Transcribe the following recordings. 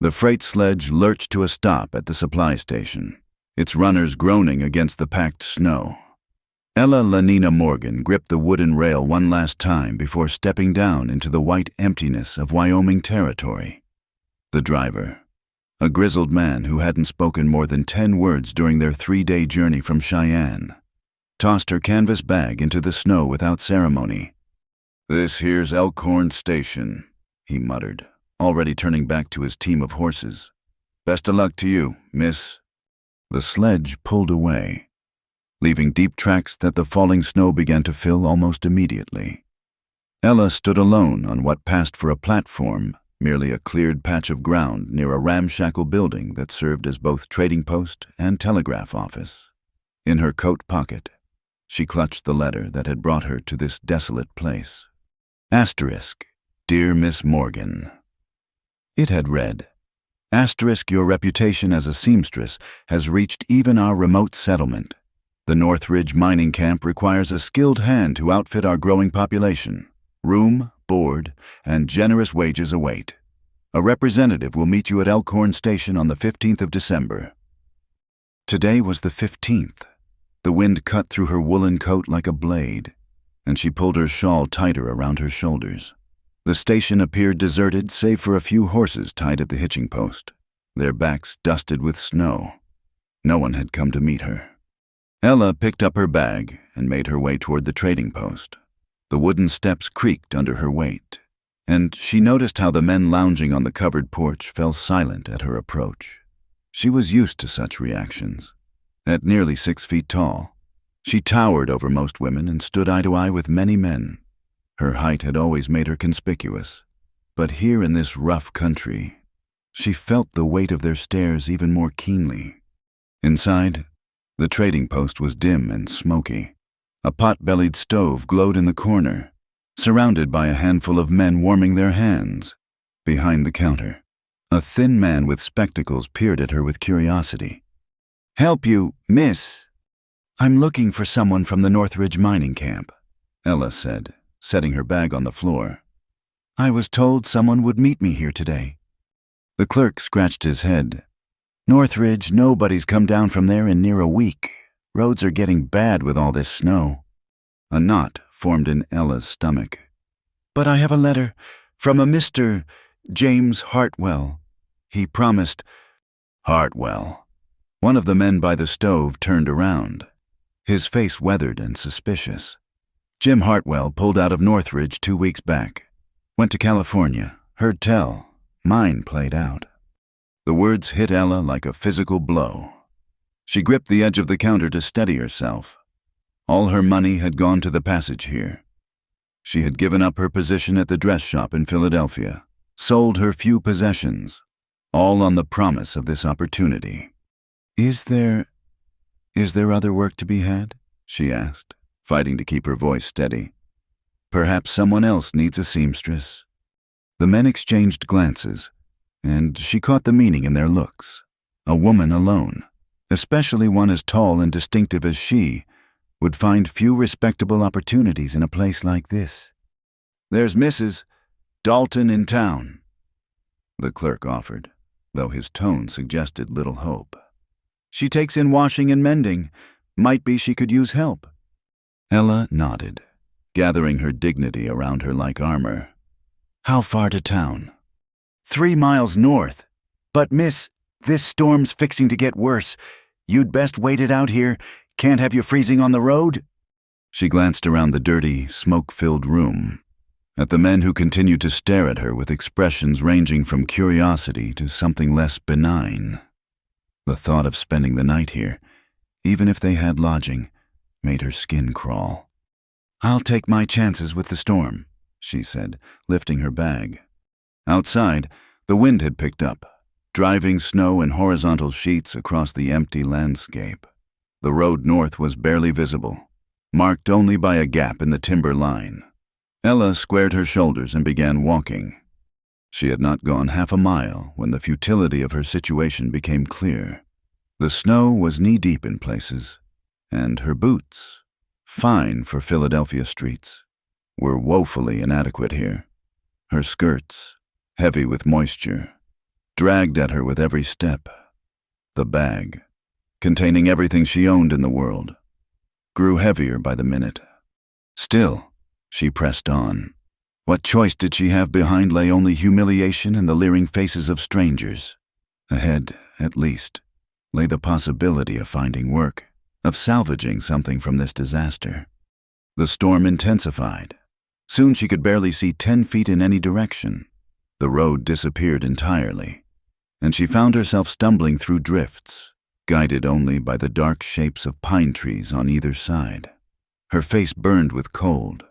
The freight sledge lurched to a stop at the supply station, its runners groaning against the packed snow. Ella Lanina Morgan gripped the wooden rail one last time before stepping down into the white emptiness of Wyoming territory. The driver, a grizzled man who hadn't spoken more than 10 words during their 3-day journey from Cheyenne, tossed her canvas bag into the snow without ceremony. "This here's Elkhorn Station," he muttered, already turning back to his team of horses. "Best of luck to you, miss." The sledge pulled away, leaving deep tracks that the falling snow began to fill almost immediately. Ella stood alone on what passed for a platform, merely a cleared patch of ground near a ramshackle building that served as both trading post and telegraph office. In her coat pocket, she clutched the letter that had brought her to this desolate place. Asterisk, Dear Miss Morgan. It had read, Asterisk, your reputation as a seamstress has reached even our remote settlement. The Northridge mining camp requires a skilled hand to outfit our growing population. Room, board, and generous wages await. A representative will meet you at Elkhorn Station on the 15th of December. Today was the 15th. The wind cut through her woolen coat like a blade, and she pulled her shawl tighter around her shoulders. The station appeared deserted save for a few horses tied at the hitching post, their backs dusted with snow. No one had come to meet her. Ella picked up her bag and made her way toward the trading post. The wooden steps creaked under her weight, and she noticed how the men lounging on the covered porch fell silent at her approach. She was used to such reactions. At nearly 6 feet tall, she towered over most women and stood eye to eye with many men. Her height had always made her conspicuous, but here in this rough country, she felt the weight of their stares even more keenly. Inside, the trading post was dim and smoky. A pot-bellied stove glowed in the corner, surrounded by a handful of men warming their hands. Behind the counter, a thin man with spectacles peered at her with curiosity. "Help you, miss?" "I'm looking for someone from the Northridge mining camp," Ella said, setting her bag on the floor. "I was told someone would meet me here today." The clerk scratched his head. "Northridge, nobody's come down from there in near a week. Roads are getting bad with all this snow." A knot formed in Ella's stomach. "But I have a letter from a Mr. James Hartwell. He promised—" "Hartwell." One of the men by the stove turned around, his face weathered and suspicious. "Jim Hartwell pulled out of Northridge 2 weeks back. Went to California. Heard tell. Mine played out." The words hit Ella like a physical blow. She gripped the edge of the counter to steady herself. All her money had gone to the passage here. She had given up her position at the dress shop in Philadelphia, sold her few possessions, all on the promise of this opportunity. Is there other work to be had?" she asked, fighting to keep her voice steady. "Perhaps someone else needs a seamstress." The men exchanged glances, and she caught the meaning in their looks. A woman alone, especially one as tall and distinctive as she, would find few respectable opportunities in a place like this. "There's Mrs. Dalton in town," the clerk offered, though his tone suggested little hope. "She takes in washing and mending. Might be she could use help." Ella nodded, gathering her dignity around her like armor. "How far to town?" 3 miles north. But miss, this storm's fixing to get worse. You'd best wait it out here. Can't have you freezing on the road." She glanced around the dirty, smoke-filled room, at the men who continued to stare at her with expressions ranging from curiosity to something less benign. The thought of spending the night here, even if they had lodging, made her skin crawl. "I'll take my chances with the storm," she said, lifting her bag. Outside, the wind had picked up, driving snow in horizontal sheets across the empty landscape. The road north was barely visible, marked only by a gap in the timber line. Ella squared her shoulders and began walking. She had not gone half a mile when the futility of her situation became clear. The snow was knee-deep in places, and her boots, fine for Philadelphia streets, were woefully inadequate here. Her skirts, heavy with moisture, dragged at her with every step. The bag, containing everything she owned in the world, grew heavier by the minute. Still, she pressed on. What choice did she have? Behind lay only humiliation and the leering faces of strangers. Ahead, at least, lay the possibility of finding work, of salvaging something from this disaster. The storm intensified. Soon she could barely see 10 feet in any direction. The road disappeared entirely, and she found herself stumbling through drifts, guided only by the dark shapes of pine trees on either side. Her face burned with cold,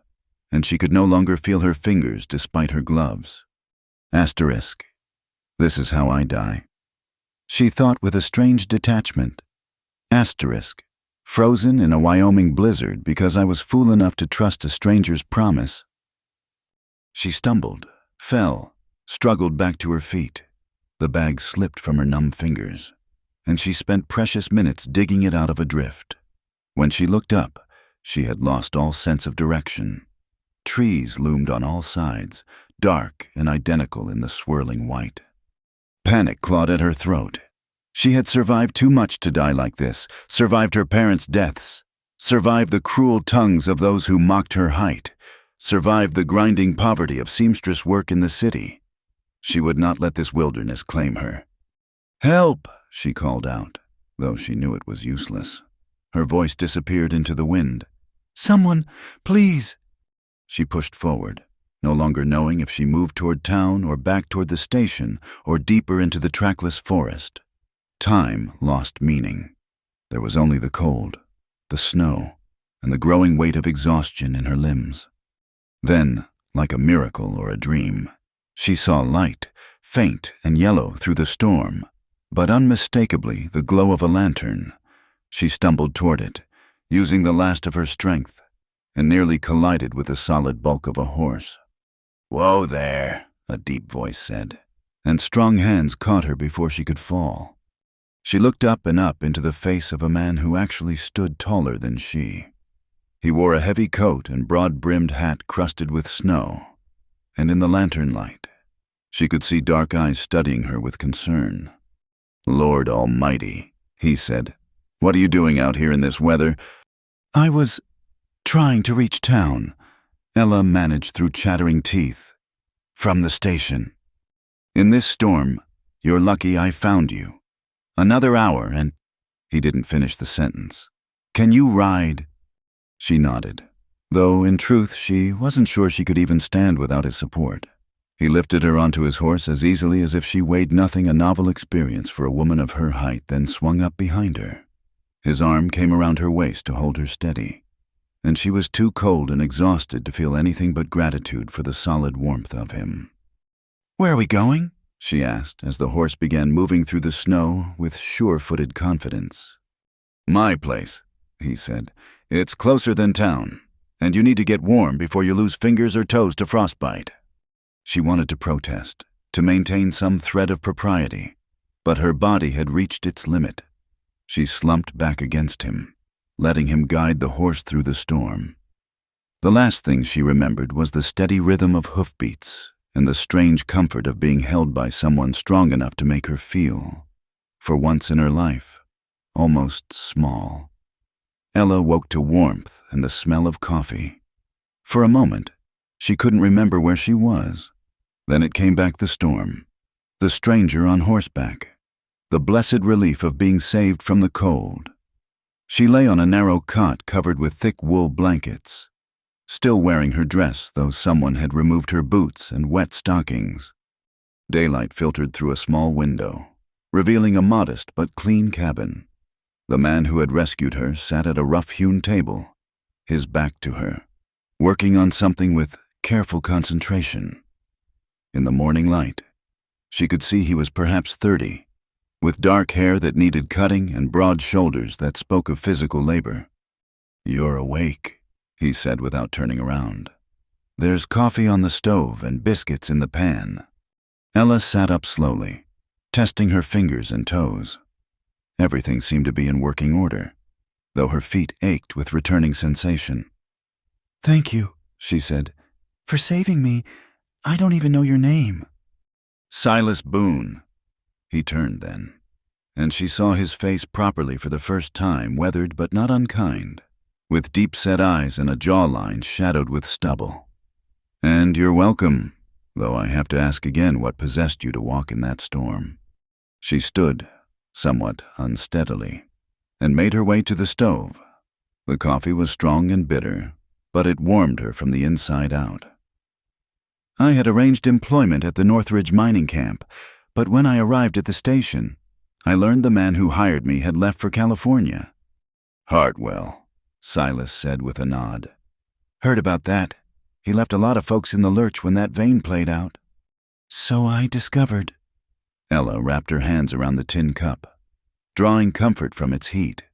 and she could no longer feel her fingers despite her gloves. Asterisk. This is how I die. She thought with a strange detachment. Asterisk. Frozen in a Wyoming blizzard because I was fool enough to trust a stranger's promise. She stumbled, fell, struggled back to her feet. The bag slipped from her numb fingers, and she spent precious minutes digging it out of a drift. When she looked up, she had lost all sense of direction. Trees loomed on all sides, dark and identical in the swirling white. Panic clawed at her throat. She had survived too much to die like this, survived her parents' deaths, survived the cruel tongues of those who mocked her height, survived the grinding poverty of seamstress work in the city. She would not let this wilderness claim her. "Help!" she called out, though she knew it was useless. Her voice disappeared into the wind. "Someone, please!" She pushed forward, no longer knowing if she moved toward town or back toward the station or deeper into the trackless forest. Time lost meaning. There was only the cold, the snow, and the growing weight of exhaustion in her limbs. Then, like a miracle or a dream, she saw light, faint and yellow through the storm, but unmistakably the glow of a lantern. She stumbled toward it, using the last of her strength, and nearly collided with the solid bulk of a horse. "Whoa there," a deep voice said, and strong hands caught her before she could fall. She looked up and up into the face of a man who actually stood taller than she. He wore a heavy coat and broad-brimmed hat crusted with snow, and in the lantern light, she could see dark eyes studying her with concern. "Lord Almighty," he said, "what are you doing out here in this weather?" "I was trying to reach town," Ella managed through chattering teeth. "From the station. In this storm, you're lucky I found you. Another hour and—" He didn't finish the sentence. "Can you ride?" She nodded, though in truth she wasn't sure she could even stand without his support. He lifted her onto his horse as easily as if she weighed nothing, a novel experience for a woman of her height, then swung up behind her. His arm came around her waist to hold her steady, and she was too cold and exhausted to feel anything but gratitude for the solid warmth of him. "Where are we going?" she asked as the horse began moving through the snow with sure-footed confidence. "My place," he said. "It's closer than town, and you need to get warm before you lose fingers or toes to frostbite." She wanted to protest, to maintain some thread of propriety, but her body had reached its limit. She slumped back against him, letting him guide the horse through the storm. The last thing she remembered was the steady rhythm of hoofbeats and the strange comfort of being held by someone strong enough to make her feel, for once in her life, almost small. Ella woke to warmth and the smell of coffee. For a moment, she couldn't remember where she was. Then it came back, the storm, the stranger on horseback, the blessed relief of being saved from the cold. She lay on a narrow cot covered with thick wool blankets, still wearing her dress, though someone had removed her boots and wet stockings. Daylight filtered through a small window, revealing a modest but clean cabin. The man who had rescued her sat at a rough-hewn table, his back to her, working on something with careful concentration. In the morning light, she could see he was perhaps 30, with dark hair that needed cutting and broad shoulders that spoke of physical labor. "You're awake," he said without turning around. "There's coffee on the stove and biscuits in the pan." Ella sat up slowly, testing her fingers and toes. Everything seemed to be in working order, though her feet ached with returning sensation. "Thank you," she said, "for saving me. I don't even know your name." "Silas Boone," He turned then, and she saw his face properly for the first time, weathered but not unkind, with deep-set eyes and a jawline shadowed with stubble. "And you're welcome, though I have to ask again what possessed you to walk in that storm." She stood, somewhat unsteadily, and made her way to the stove. The coffee was strong and bitter, but it warmed her from the inside out. "I had arranged employment at the Northridge mining camp, but when I arrived at the station, I learned the man who hired me had left for California." "Hartwell," Silas said with a nod. "Heard about that. He left a lot of folks in the lurch when that vein played out." "So I discovered." Ella wrapped her hands around the tin cup, drawing comfort from its heat.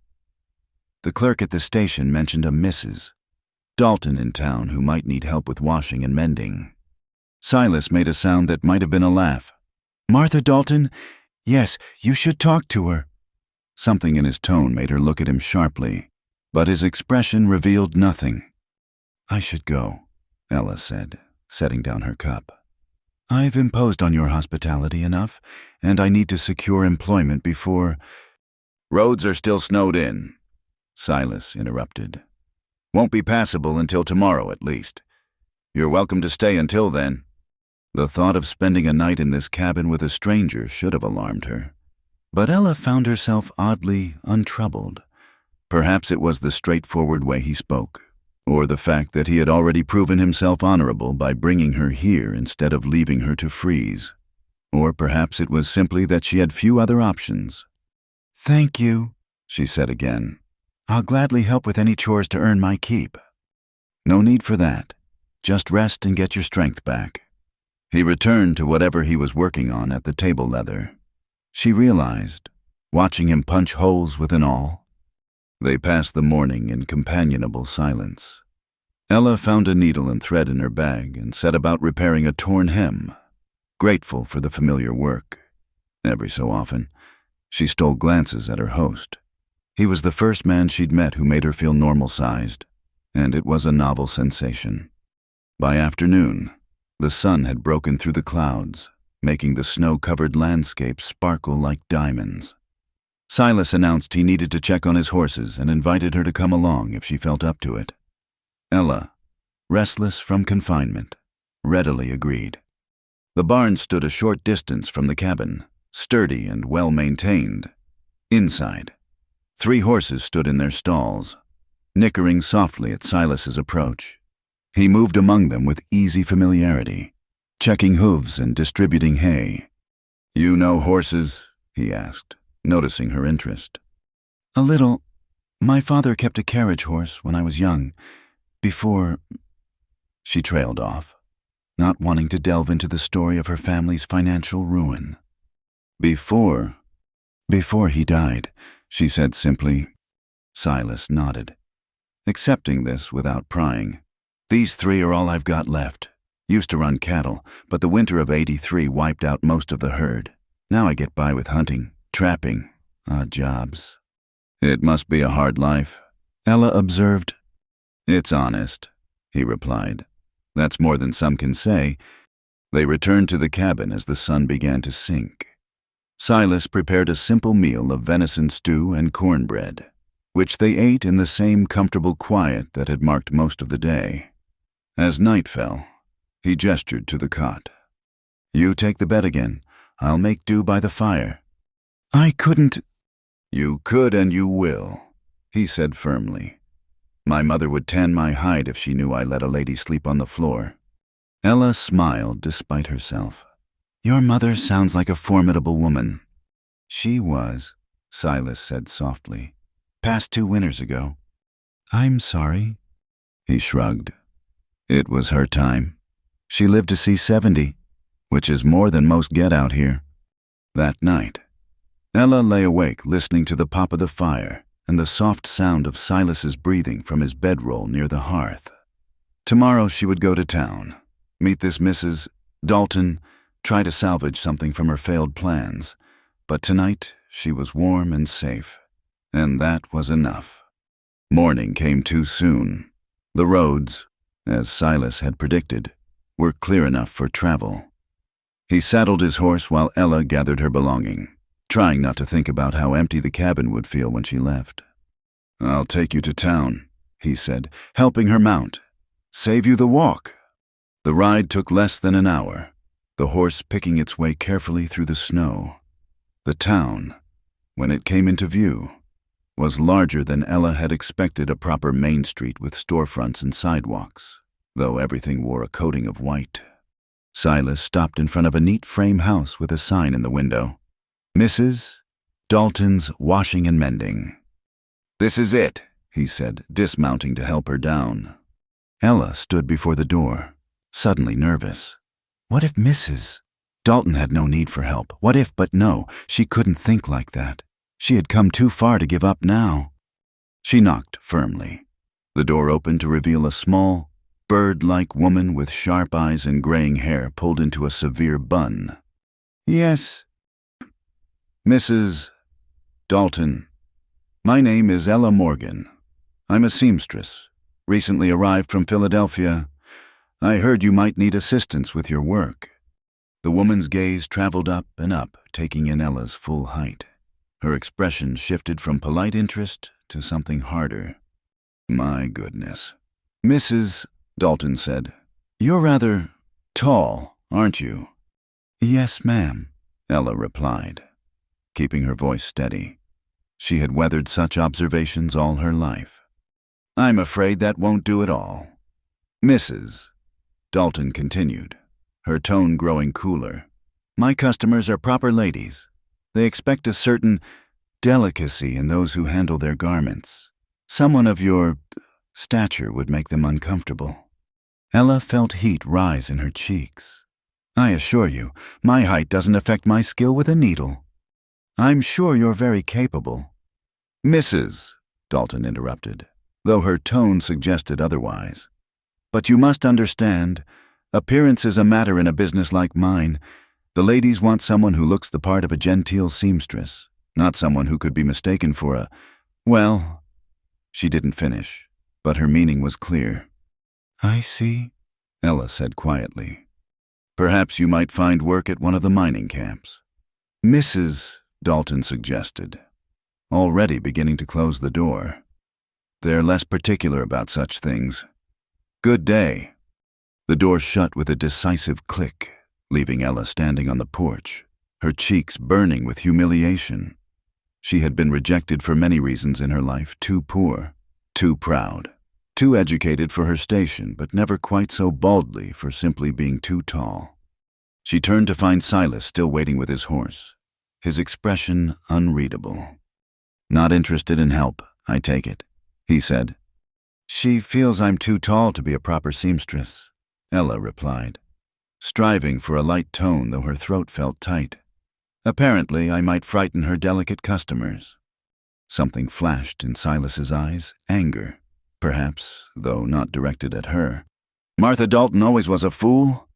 "The clerk at the station mentioned a Mrs. Dalton in town who might need help with washing and mending." Silas made a sound that might have been a laugh. "Martha Dalton? Yes, you should talk to her." Something in his tone made her look at him sharply, but his expression revealed nothing. "I should go," Ella said, setting down her cup. "I've imposed on your hospitality enough, and I need to secure employment before—" "Roads are still snowed in," Silas interrupted. "Won't be passable until tomorrow at least. You're welcome to stay until then." The thought of spending a night in this cabin with a stranger should have alarmed her. But Ella found herself oddly untroubled. Perhaps it was the straightforward way he spoke, or the fact that he had already proven himself honorable by bringing her here instead of leaving her to freeze. Or perhaps it was simply that she had few other options. "Thank you," she said again. "I'll gladly help with any chores to earn my keep." "No need for that. Just rest and get your strength back." He returned to whatever he was working on at the table leather. She realized, watching him punch holes with an awl. They passed the morning in companionable silence. Ella found a needle and thread in her bag and set about repairing a torn hem, grateful for the familiar work. Every so often, she stole glances at her host. He was the first man she'd met who made her feel normal-sized, and it was a novel sensation. By afternoon, the sun had broken through the clouds, making the snow-covered landscape sparkle like diamonds. Silas announced he needed to check on his horses and invited her to come along if she felt up to it. Ella, restless from confinement, readily agreed. The barn stood a short distance from the cabin, sturdy and well-maintained. Inside, 3 horses stood in their stalls, nickering softly at Silas's approach. He moved among them with easy familiarity, checking hooves and distributing hay. "You know horses?" he asked, noticing her interest. "A little. My father kept a carriage horse when I was young, before—" She trailed off, not wanting to delve into the story of her family's financial ruin. Before he died," she said simply. Silas nodded, accepting this without prying. "These 3 are all I've got left. Used to run cattle, but the winter of '83 wiped out most of the herd. Now I get by with hunting, trapping, odd jobs." "It must be a hard life," Ella observed. "It's honest," he replied. "That's more than some can say." They returned to the cabin as the sun began to sink. Silas prepared a simple meal of venison stew and cornbread, which they ate in the same comfortable quiet that had marked most of the day. As night fell, he gestured to the cot. "You take the bed again. I'll make do by the fire." "I couldn't—" "You could and you will," he said firmly. "My mother would tan my hide if she knew I let a lady sleep on the floor." Ella smiled despite herself. "Your mother sounds like a formidable woman." "She was," Silas said softly. "Passed 2 winters ago." "I'm sorry." He shrugged. It was her time. She lived to see 70, which is more than most get out here. That night, Ella lay awake listening to the pop of the fire and the soft sound of Silas's breathing from his bedroll near the hearth. Tomorrow she would go to town, meet this Mrs. Dalton, try to salvage something from her failed plans. But tonight she was warm and safe, and that was enough. Morning came too soon. The roads, as Silas had predicted, were clear enough for travel. He saddled his horse while Ella gathered her belonging, trying not to think about how empty the cabin would feel when she left. "I'll take you to town," he said, helping her mount. "Save you the walk." The ride took less than an hour, the horse picking its way carefully through the snow. The town, when it came into view, was larger than Ella had expected a proper main street with storefronts and sidewalks, though everything wore a coating of white. Silas stopped in front of a neat frame house with a sign in the window. "Mrs. Dalton's Washing and Mending." "This is it," he said, dismounting to help her down. Ella stood before the door, suddenly nervous. What if Mrs. Dalton had no need for help? What if, but no, she couldn't think like that. She had come too far to give up now. She knocked firmly. The door opened to reveal a small, bird-like woman with sharp eyes and graying hair pulled into a severe bun. "Yes, Mrs. Dalton. My name is Ella Morgan. I'm a seamstress, recently arrived from Philadelphia. I heard you might need assistance with your work." The woman's gaze traveled up and up, taking in Ella's full height. Her expression shifted from polite interest to something harder. "My goodness." "Mrs. Dalton said, you're rather tall, aren't you?" "Yes, ma'am," Ella replied, keeping her voice steady. She had weathered such observations all her life. "I'm afraid that won't do at all." "Mrs. Dalton continued, her tone growing cooler. "My customers are proper ladies. They expect a certain delicacy in those who handle their garments. Someone of your stature would make them uncomfortable." Ella felt heat rise in her cheeks. "I assure you, my height doesn't affect my skill with a needle." "I'm sure you're very capable." "Mrs. Dalton interrupted, though her tone suggested otherwise. "But you must understand, appearance is a matter in a business like mine. The ladies want someone who looks the part of a genteel seamstress, not someone who could be mistaken for a, well..." She didn't finish, but her meaning was clear. "I see," Ella said quietly. "Perhaps you might find work at one of the mining camps." Mrs. Dalton suggested, already beginning to close the door. "They're less particular about such things. Good day." The door shut with a decisive click, leaving Ella standing on the porch, her cheeks burning with humiliation. She had been rejected for many reasons in her life: too poor, too proud, too educated for her station, but never quite so baldly for simply being too tall. She turned to find Silas still waiting with his horse, his expression unreadable. "Not interested in help, I take it," he said. "She feels I'm too tall to be a proper seamstress," Ella replied, striving for a light tone though her throat felt tight. "Apparently, I might frighten her delicate customers." Something flashed in Silas's eyes, anger, perhaps, though not directed at her. "Martha Dalton always was a fool,"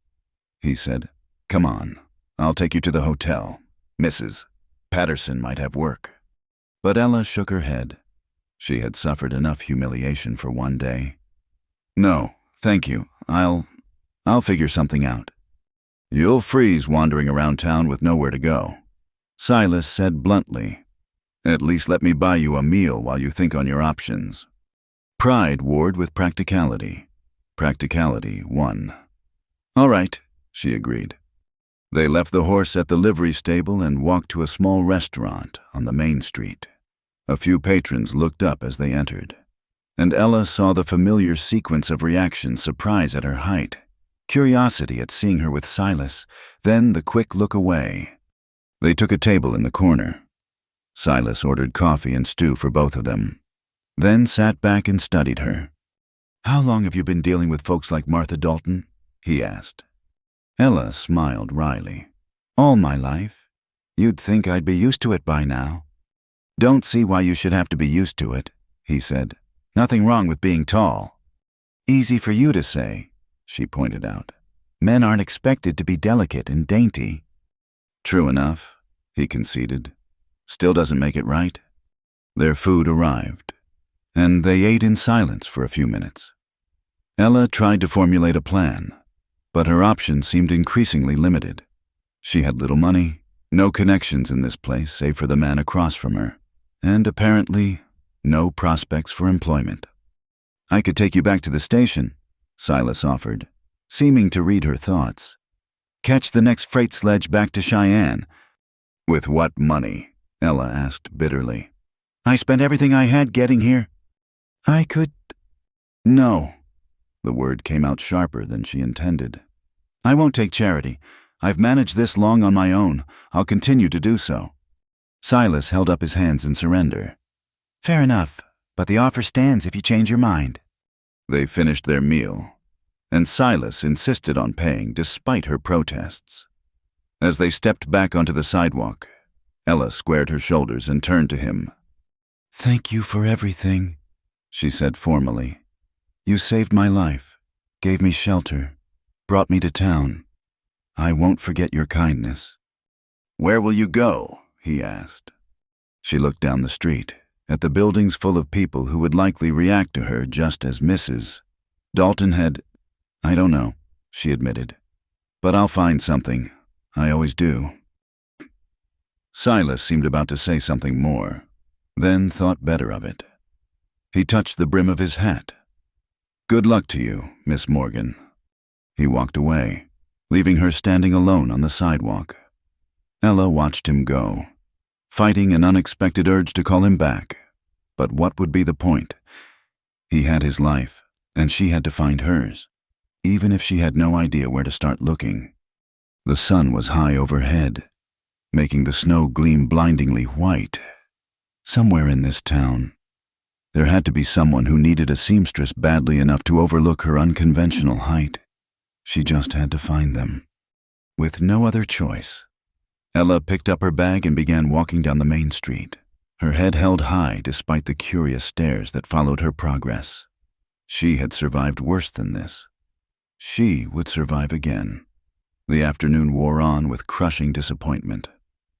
he said. "Come on, I'll take you to the hotel. Mrs. Patterson might have work." But Ella shook her head. She had suffered enough humiliation for one day. "No, thank you. I'll figure something out." "You'll freeze wandering around town with nowhere to go," Silas said bluntly. "At least let me buy you a meal while you think on your options." Pride warred with practicality. Practicality won. "All right," she agreed. They left the horse at the livery stable and walked to a small restaurant on the main street. A few patrons looked up as they entered, and Ella saw the familiar sequence of reactions: surprise at her height, curiosity at seeing her with Silas, then the quick look away. They took a table in the corner. Silas ordered coffee and stew for both of them, then sat back and studied her. "How long have you been dealing with folks like Martha Dalton?" he asked. Ella smiled wryly. "All my life. You'd think I'd be used to it by now." "Don't see why you should have to be used to it," he said. "Nothing wrong with being tall." "Easy for you to say," she pointed out. "Men aren't expected to be delicate and dainty." "True enough," he conceded. "Still doesn't make it right." Their food arrived, and they ate in silence for a few minutes. Ella tried to formulate a plan, but her options seemed increasingly limited. She had little money, no connections in this place save for the man across from her, and apparently no prospects for employment. "I could take you back to the station," Silas offered, seeming to read her thoughts. "Catch the next freight sledge back to Cheyenne." "With what money?" Ella asked bitterly. "I spent everything I had getting here." "I could—" "No." The word came out sharper than she intended. "I won't take charity. I've managed this long on my own. I'll continue to do so." Silas held up his hands in surrender. "Fair enough, but the offer stands if you change your mind." They finished their meal, and Silas insisted on paying despite her protests. As they stepped back onto the sidewalk, Ella squared her shoulders and turned to him. "Thank you for everything," she said formally. "You saved my life, gave me shelter, brought me to town. I won't forget your kindness." "Where will you go?" he asked. She looked down the street, at the buildings full of people who would likely react to her just as Mrs. Dalton had. "I don't know," she admitted. "But I'll find something. I always do." Silas seemed about to say something more, then thought better of it. He touched the brim of his hat. "Good luck to you, Miss Morgan." He walked away, leaving her standing alone on the sidewalk. Ella watched him go, fighting an unexpected urge to call him back. But what would be the point? He had his life, and she had to find hers, even if she had no idea where to start looking. The sun was high overhead, making the snow gleam blindingly white. Somewhere in this town, there had to be someone who needed a seamstress badly enough to overlook her unconventional height. She just had to find them. With no other choice, Ella picked up her bag and began walking down the main street, her head held high despite the curious stares that followed her progress. She had survived worse than this. She would survive again. The afternoon wore on with crushing disappointment.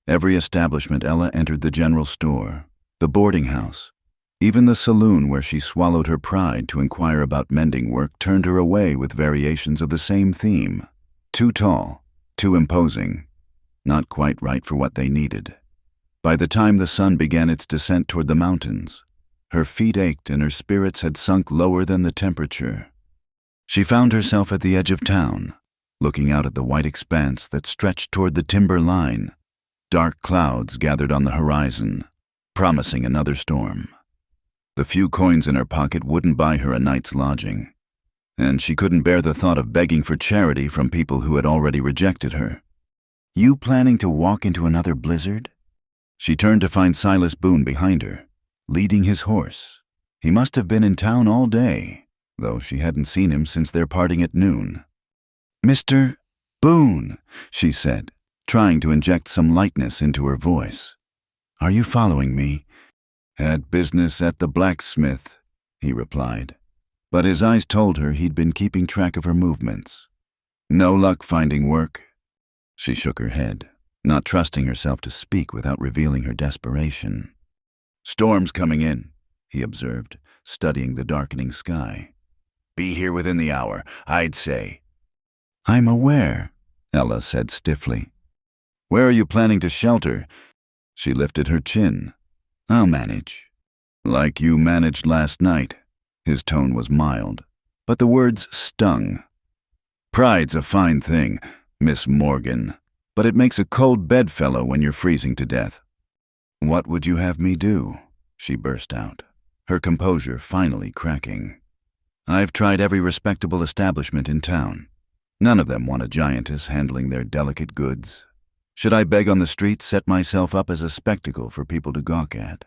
Every establishment Ella entered, the general store, the boarding house, even the saloon where she swallowed her pride to inquire about mending work, turned her away with variations of the same theme. Too tall, too imposing, not quite right for what they needed. By the time the sun began its descent toward the mountains, her feet ached and her spirits had sunk lower than the temperature. She found herself at the edge of town, looking out at the white expanse that stretched toward the timber line. Dark clouds gathered on the horizon, promising another storm. The few coins in her pocket wouldn't buy her a night's lodging, and she couldn't bear the thought of begging for charity from people who had already rejected her. "You planning to walk into another blizzard?" She turned to find Silas Boone behind her, leading his horse. He must have been in town all day, though she hadn't seen him since their parting at noon. "Mr. Boone," she said, trying to inject some lightness into her voice. "Are you following me?" "Had business at the blacksmith," he replied, but his eyes told her he'd been keeping track of her movements. "No luck finding work." She shook her head, not trusting herself to speak without revealing her desperation. "Storm's coming in," he observed, studying the darkening sky. "Be here within the hour, I'd say." "I'm aware," Ella said stiffly. "Where are you planning to shelter?" She lifted her chin. "I'll manage." "Like you managed last night." His tone was mild, but the words stung. "Pride's a fine thing, Miss Morgan, but it makes a cold bedfellow when you're freezing to death." "What would you have me do?" she burst out, her composure finally cracking. "I've tried every respectable establishment in town. None of them want a giantess handling their delicate goods. Should I beg on the street, set myself up as a spectacle for people to gawk at?"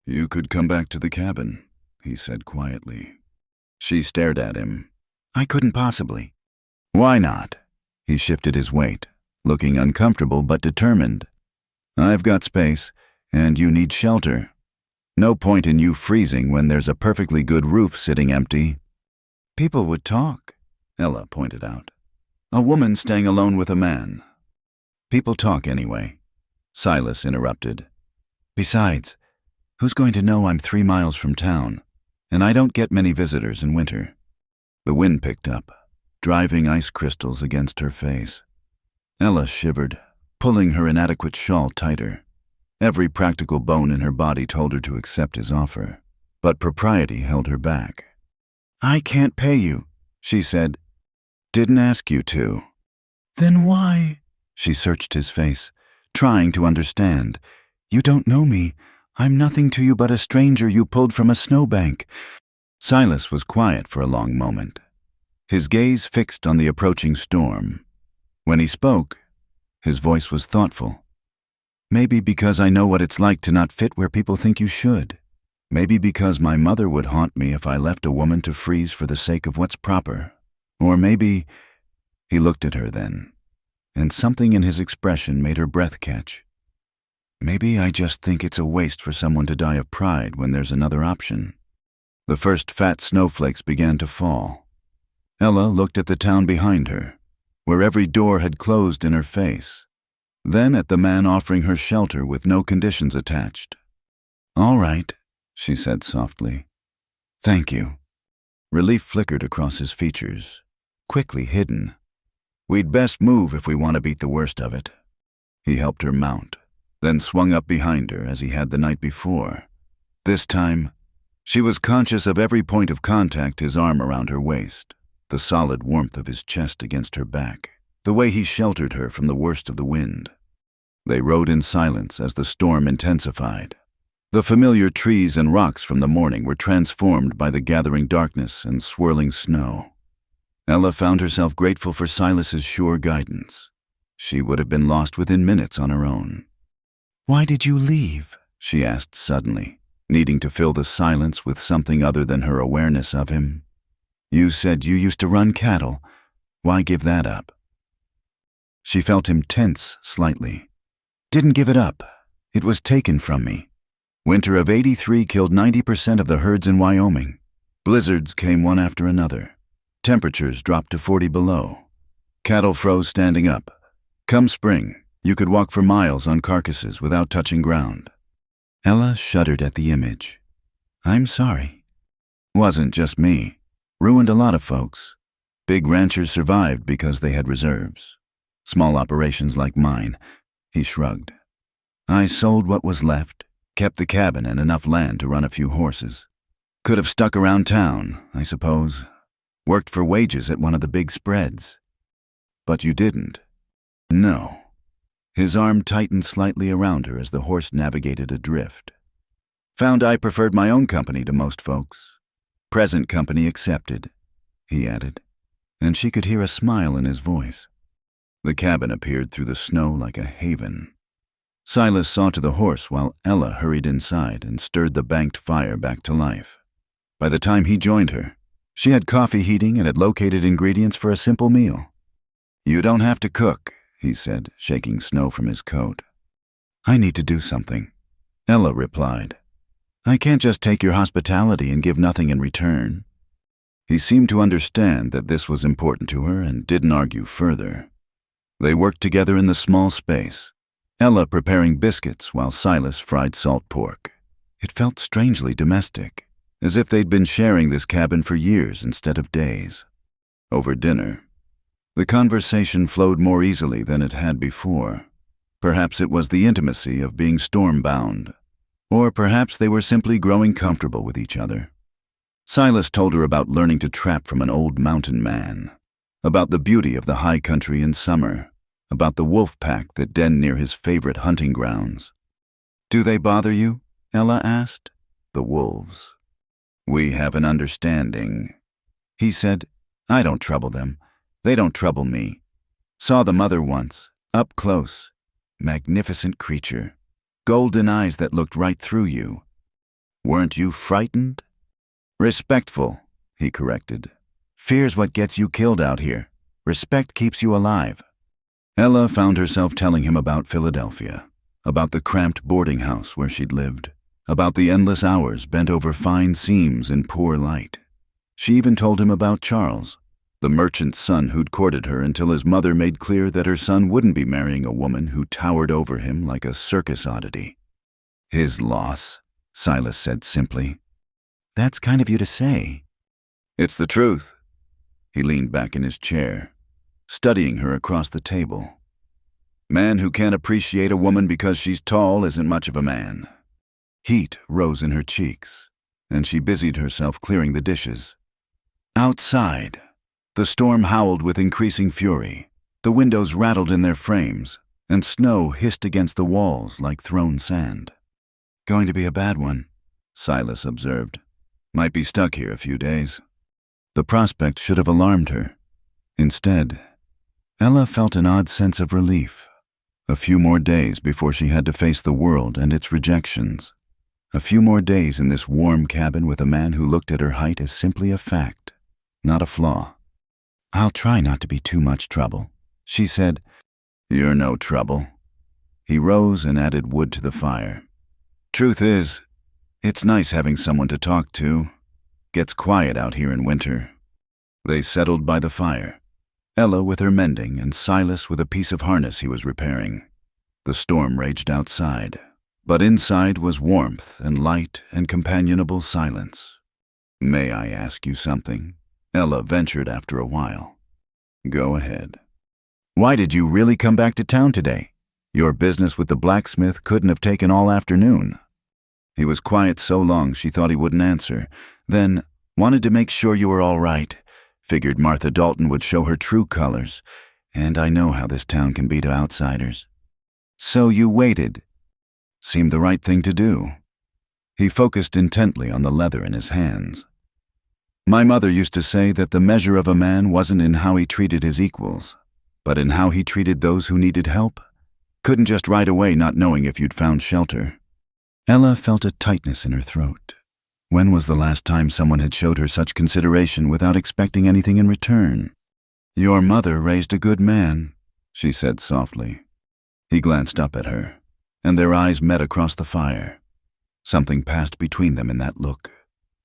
"You could come back to the cabin," he said quietly. She stared at him. "I couldn't possibly." "Why not?" He shifted his weight, looking uncomfortable but determined. "I've got space, and you need shelter. No point in you freezing when there's a perfectly good roof sitting empty." "People would talk," Ella pointed out. "A woman staying alone with a man." "People talk anyway," Silas interrupted. "Besides, who's going to know I'm 3 miles from town, and I don't get many visitors in winter." The wind picked up, driving ice crystals against her face. Ella shivered, pulling her inadequate shawl tighter. Every practical bone in her body told her to accept his offer, but propriety held her back. "I can't pay you," she said. "Didn't ask you to." "Then why?" She searched his face, trying to understand. "You don't know me. I'm nothing to you but a stranger you pulled from a snowbank." Silas was quiet for a long moment, his gaze fixed on the approaching storm. When he spoke, his voice was thoughtful. "Maybe because I know what it's like to not fit where people think you should. Maybe because my mother would haunt me if I left a woman to freeze for the sake of what's proper. Or maybe—" He looked at her then, and something in his expression made her breath catch. "Maybe I just think it's a waste for someone to die of pride when there's another option." The first fat snowflakes began to fall. Ella looked at the town behind her, where every door had closed in her face, then at the man offering her shelter with no conditions attached. "All right," she said softly. "Thank you." Relief flickered across his features, quickly hidden. "We'd best move if we want to beat the worst of it." He helped her mount, then swung up behind her as he had the night before. This time, she was conscious of every point of contact, his arm around her waist, the solid warmth of his chest against her back, the way he sheltered her from the worst of the wind. They rode in silence as the storm intensified. The familiar trees and rocks from the morning were transformed by the gathering darkness and swirling snow. Ella found herself grateful for Silas's sure guidance. She would have been lost within minutes on her own. "Why did you leave?" she asked suddenly, needing to fill the silence with something other than her awareness of him. "You said you used to run cattle. Why give that up?" She felt him tense slightly. "Didn't give it up. It was taken from me. Winter of '83 killed 90% of the herds in Wyoming. Blizzards came one after another. Temperatures dropped to 40 below. Cattle froze standing up. Come spring, you could walk for miles on carcasses without touching ground." Ella shuddered at the image. "I'm sorry." "Wasn't just me. Ruined a lot of folks. Big ranchers survived because they had reserves. Small operations like mine." He shrugged. "I sold what was left, kept the cabin and enough land to run a few horses. Could have stuck around town, I suppose. Worked for wages at one of the big spreads." "But you didn't." "No." His arm tightened slightly around her as the horse navigated a drift. "Found I preferred my own company to most folks. Present company accepted," he added, and she could hear a smile in his voice. The cabin appeared through the snow like a haven. Silas saw to the horse while Ella hurried inside and stirred the banked fire back to life. By the time he joined her, she had coffee heating and had located ingredients for a simple meal. "You don't have to cook," he said, shaking snow from his coat. "I need to do something," Ella replied. "I can't just take your hospitality and give nothing in return." He seemed to understand that this was important to her and didn't argue further. They worked together in the small space, Ella preparing biscuits while Silas fried salt pork. It felt strangely domestic, as if they'd been sharing this cabin for years instead of days. Over dinner, the conversation flowed more easily than it had before. Perhaps it was the intimacy of being storm-bound, or perhaps they were simply growing comfortable with each other. Silas told her about learning to trap from an old mountain man, about the beauty of the high country in summer, about the wolf pack that denned near his favorite hunting grounds. "Do they bother you?" Ella asked. "The wolves." "We have an understanding." He said, "I don't trouble them. They don't trouble me. Saw the mother once, up close. Magnificent creature. Golden eyes that looked right through you. Weren't you frightened?" "Respectful," he corrected. "Fear's what gets you killed out here. Respect keeps you alive." Ella found herself telling him about Philadelphia, about the cramped boarding house where she'd lived, about the endless hours bent over fine seams in poor light. She even told him about Charles, the merchant's son who'd courted her until his mother made clear that her son wouldn't be marrying a woman who towered over him like a circus oddity. "His loss," Silas said simply. "That's kind of you to say." "It's the truth." He leaned back in his chair, studying her across the table. Man who can't appreciate a woman because she's tall isn't much of a man. Heat rose in her cheeks, and she busied herself clearing the dishes. Outside, the storm howled with increasing fury. The windows rattled in their frames, and snow hissed against the walls like thrown sand. Going to be a bad one, Silas observed. Might be stuck here a few days. The prospect should have alarmed her. Instead, Ella felt an odd sense of relief. A few more days before she had to face the world and its rejections. A few more days in this warm cabin with a man who looked at her height as simply a fact, not a flaw. I'll try not to be too much trouble, she said. You're no trouble. He rose and added wood to the fire. Truth is, it's nice having someone to talk to. Gets quiet out here in winter. They settled by the fire, Ella with her mending and Silas with a piece of harness he was repairing. The storm raged outside, but inside was warmth and light and companionable silence. May I ask you something? Ella ventured after a while. Go ahead. Why did you really come back to town today? Your business with the blacksmith couldn't have taken all afternoon. He was quiet so long she thought he wouldn't answer. Then, wanted to make sure you were all right. Figured Martha Dalton would show her true colors, and I know how this town can be to outsiders. So you waited. Seemed the right thing to do. He focused intently on the leather in his hands. My mother used to say that the measure of a man wasn't in how he treated his equals, but in how he treated those who needed help. Couldn't just ride away not knowing if you'd found shelter. Ella felt a tightness in her throat. When was the last time someone had showed her such consideration without expecting anything in return? Your mother raised a good man, she said softly. He glanced up at her, and their eyes met across the fire. Something passed between them in that look.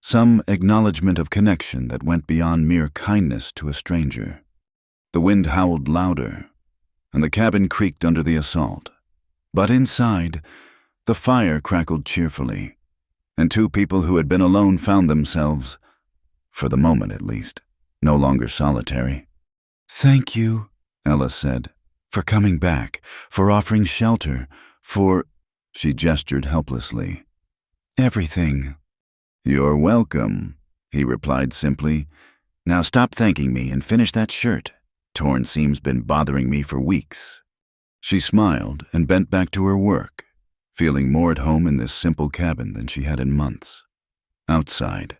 Some acknowledgement of connection that went beyond mere kindness to a stranger. The wind howled louder, and the cabin creaked under the assault. But inside, the fire crackled cheerfully, and two people who had been alone found themselves, for the moment at least, no longer solitary. Thank you, Ella said, for coming back, for offering shelter, for... She gestured helplessly. Everything. You're welcome, he replied simply. Now stop thanking me and finish that shirt. Torn seam's been bothering me for weeks. She smiled and bent back to her work, feeling more at home in this simple cabin than she had in months. Outside,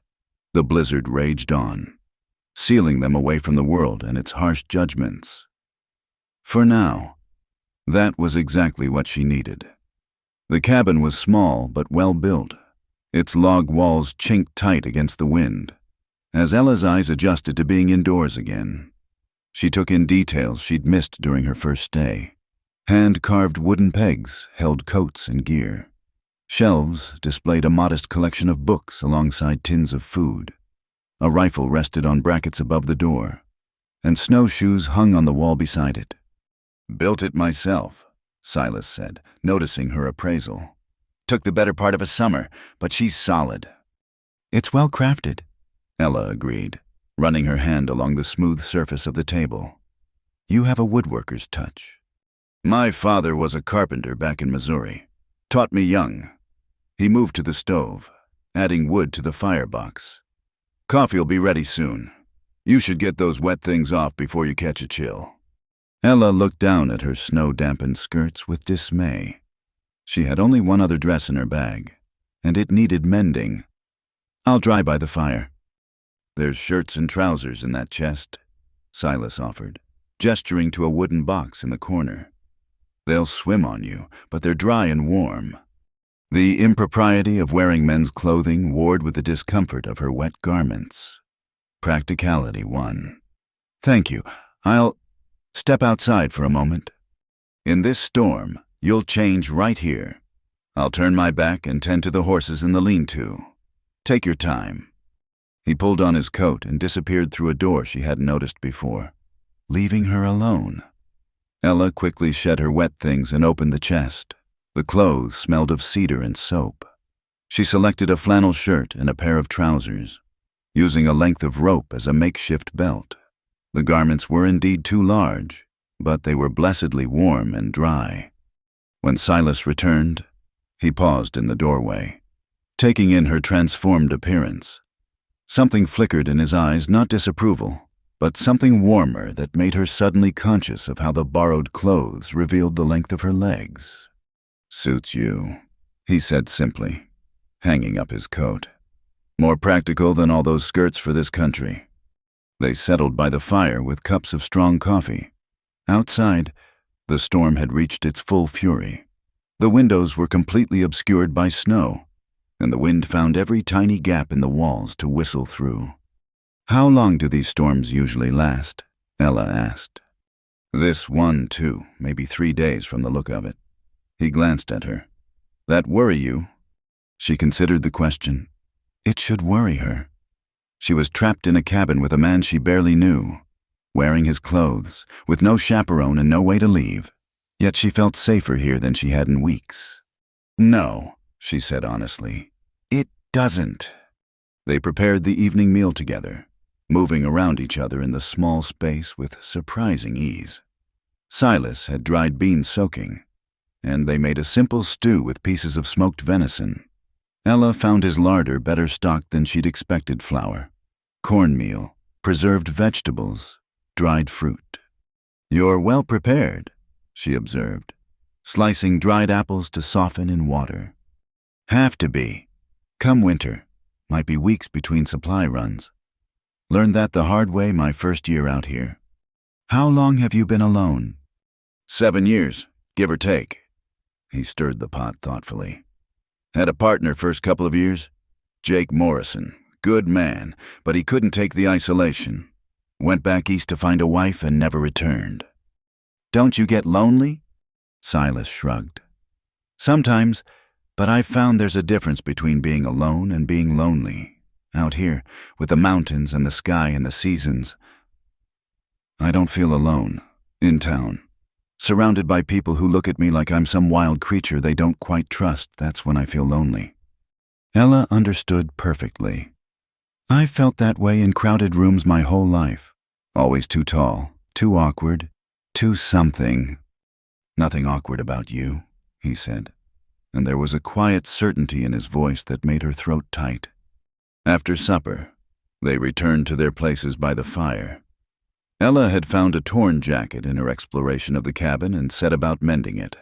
the blizzard raged on, sealing them away from the world and its harsh judgments. For now, that was exactly what she needed. The cabin was small but well built, its log walls chinked tight against the wind. As Ella's eyes adjusted to being indoors again, she took in details she'd missed during her first stay. Hand-carved wooden pegs held coats and gear. Shelves displayed a modest collection of books alongside tins of food. A rifle rested on brackets above the door, and snowshoes hung on the wall beside it. Built it myself, Silas said, noticing her appraisal. Took the better part of a summer, but she's solid. It's well crafted, Ella agreed, running her hand along the smooth surface of the table. You have a woodworker's touch. My father was a carpenter back in Missouri. Taught me young. He moved to the stove, adding wood to the firebox. Coffee'll be ready soon. You should get those wet things off before you catch a chill. Ella looked down at her snow-dampened skirts with dismay. She had only one other dress in her bag, and it needed mending. I'll dry by the fire. There's shirts and trousers in that chest, Silas offered, gesturing to a wooden box in the corner. They'll swim on you, but they're dry and warm. The impropriety of wearing men's clothing warred with the discomfort of her wet garments. Practicality won. Thank you. I'll step outside for a moment. In this storm, you'll change right here. I'll turn my back and tend to the horses in the lean-to. Take your time. He pulled on his coat and disappeared through a door she hadn't noticed before, leaving her alone. Ella quickly shed her wet things and opened the chest. The clothes smelled of cedar and soap. She selected a flannel shirt and a pair of trousers, using a length of rope as a makeshift belt. The garments were indeed too large, but they were blessedly warm and dry. When Silas returned, he paused in the doorway, taking in her transformed appearance. Something flickered in his eyes, not disapproval, but something warmer that made her suddenly conscious of how the borrowed clothes revealed the length of her legs. "Suits you," he said simply, hanging up his coat. "More practical than all those skirts for this country." They settled by the fire with cups of strong coffee. Outside, the storm had reached its full fury. The windows were completely obscured by snow, and the wind found every tiny gap in the walls to whistle through. "How long do these storms usually last?" Ella asked. "This 1, 2, maybe 3 days from the look of it." He glanced at her. "That worry you?" She considered the question. It should worry her. She was trapped in a cabin with a man she barely knew, wearing his clothes, with no chaperone and no way to leave. Yet she felt safer here than she had in weeks. "No," she said honestly. "It doesn't." They prepared the evening meal together, moving around each other in the small space with surprising ease. Silas had dried beans soaking, and they made a simple stew with pieces of smoked venison. Ella found his larder better stocked than she'd expected: flour, cornmeal, preserved vegetables, dried fruit. "You're well prepared," she observed, slicing dried apples to soften in water. "Have to be. Come winter, might be weeks between supply runs. Learned that the hard way my first year out here." "How long have you been alone?" 7 years, give or take." He stirred the pot thoughtfully. "Had a partner first couple of years. Jake Morrison. Good man, but he couldn't take the isolation. Went back east to find a wife and never returned." "Don't you get lonely?" Silas shrugged. "Sometimes, but I've found there's a difference between being alone and being lonely. Out here, with the mountains and the sky and the seasons, I don't feel alone. In town, surrounded by people who look at me like I'm some wild creature they don't quite trust, that's when I feel lonely." Ella understood perfectly. "I've felt that way in crowded rooms my whole life. Always too tall, too awkward, too something." "Nothing awkward about you," he said, and there was a quiet certainty in his voice that made her throat tight. After supper, they returned to their places by the fire. Ella had found a torn jacket in her exploration of the cabin and set about mending it.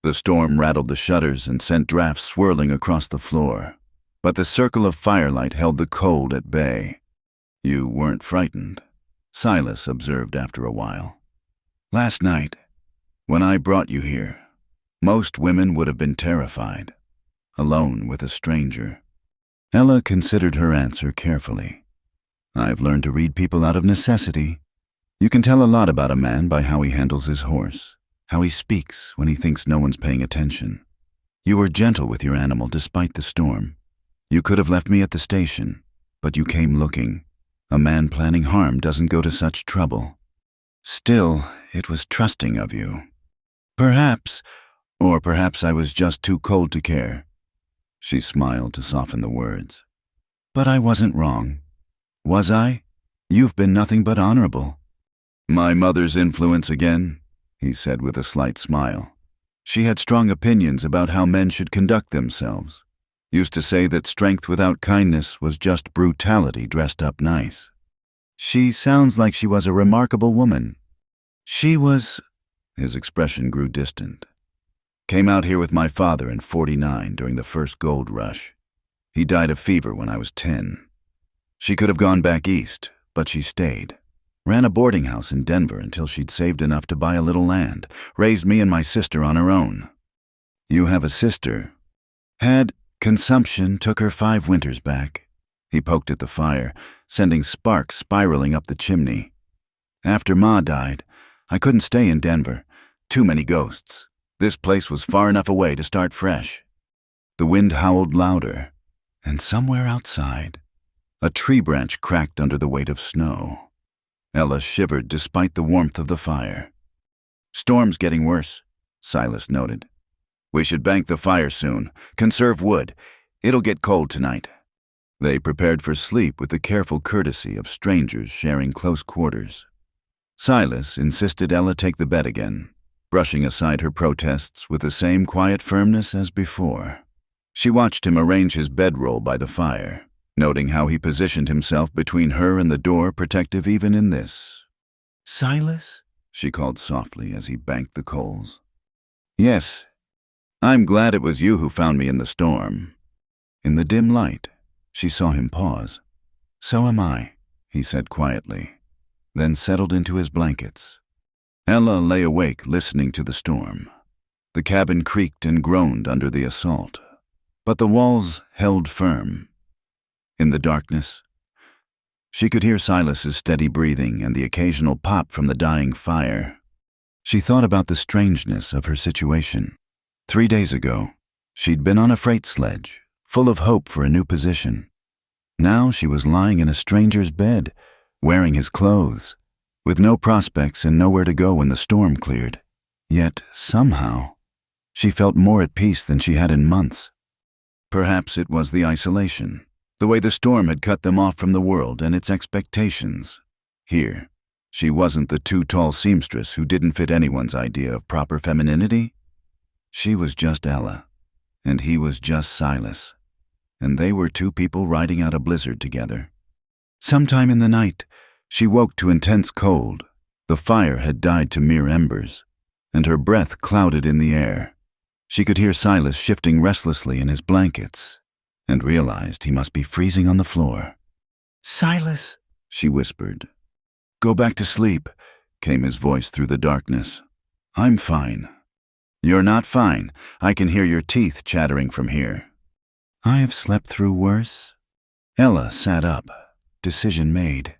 The storm rattled the shutters and sent drafts swirling across the floor, but the circle of firelight held the cold at bay. "You weren't frightened," Silas observed after a while. "Last night, when I brought you here, most women would have been terrified, alone with a stranger." Ella considered her answer carefully. "I've learned to read people out of necessity. You can tell a lot about a man by how he handles his horse, how he speaks when he thinks no one's paying attention. You were gentle with your animal despite the storm. You could have left me at the station, but you came looking. A man planning harm doesn't go to such trouble. Still, it was trusting of you. Perhaps, or perhaps I was just too cold to care." She smiled to soften the words. "But I wasn't wrong. Was I? You've been nothing but honorable." "My mother's influence again," he said with a slight smile. "She had strong opinions about how men should conduct themselves. Used to say that strength without kindness was just brutality dressed up nice." "She sounds like she was a remarkable woman." "She was—" His expression grew distant. "Came out here with my father in '49 during the first gold rush. He died of fever when I was 10. She could have gone back east, but she stayed. Ran a boarding house in Denver until she'd saved enough to buy a little land, raised me and my sister on her own." "You have a sister?" "Had consumption, took her 5 winters back." He poked at the fire, sending sparks spiraling up the chimney. "After Ma died, I couldn't stay in Denver. Too many ghosts. This place was far enough away to start fresh." The wind howled louder, and somewhere outside, a tree branch cracked under the weight of snow. Ella shivered despite the warmth of the fire. "Storm's getting worse," Silas noted. "We should bank the fire soon, conserve wood. It'll get cold tonight." They prepared for sleep with the careful courtesy of strangers sharing close quarters. Silas insisted Ella take the bed again, brushing aside her protests with the same quiet firmness as before. She watched him arrange his bedroll by the fire, noting how he positioned himself between her and the door, protective even in this. "Silas?" she called softly as he banked the coals. "Yes. I'm glad it was you who found me in the storm." In the dim light, she saw him pause. "So am I," he said quietly, then settled into his blankets. Ella lay awake listening to the storm. The cabin creaked and groaned under the assault, but the walls held firm. In the darkness, she could hear Silas's steady breathing and the occasional pop from the dying fire. She thought about the strangeness of her situation. 3 days ago, she'd been on a freight sledge, full of hope for a new position. Now she was lying in a stranger's bed, wearing his clothes, with no prospects and nowhere to go when the storm cleared. Yet, somehow, she felt more at peace than she had in months. Perhaps it was the isolation, the way the storm had cut them off from the world and its expectations. Here, she wasn't the too tall seamstress who didn't fit anyone's idea of proper femininity. She was just Ella, and he was just Silas, and they were two people riding out a blizzard together. Sometime in the night, she woke to intense cold. The fire had died to mere embers, and her breath clouded in the air. She could hear Silas shifting restlessly in his blankets, and realized he must be freezing on the floor. "Silas," she whispered. "Go back to sleep," came his voice through the darkness. "I'm fine." "You're not fine. I can hear your teeth chattering from here." "I've slept through worse." Ella sat up, decision made.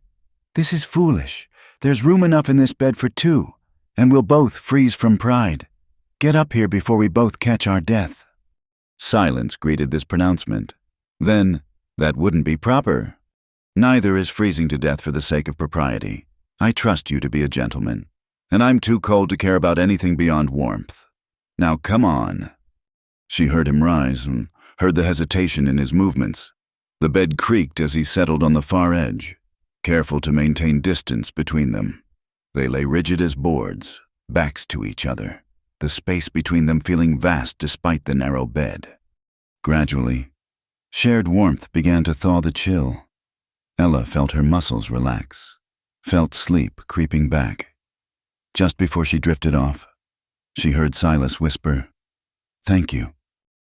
"This is foolish. There's room enough in this bed for 2, and we'll both freeze from pride. Get up here before we both catch our death." Silence greeted this pronouncement. Then, that wouldn't be proper. Neither is freezing to death for the sake of propriety. I trust you to be a gentleman, and I'm too cold to care about anything beyond warmth. Now come on. She heard him rise and heard the hesitation in his movements. The bed creaked as he settled on the far edge, careful to maintain distance between them. They lay rigid as boards, backs to each other, the space between them feeling vast despite the narrow bed. Gradually, shared warmth began to thaw the chill. Ella felt her muscles relax, felt sleep creeping back. Just before she drifted off, she heard Silas whisper, "Thank you."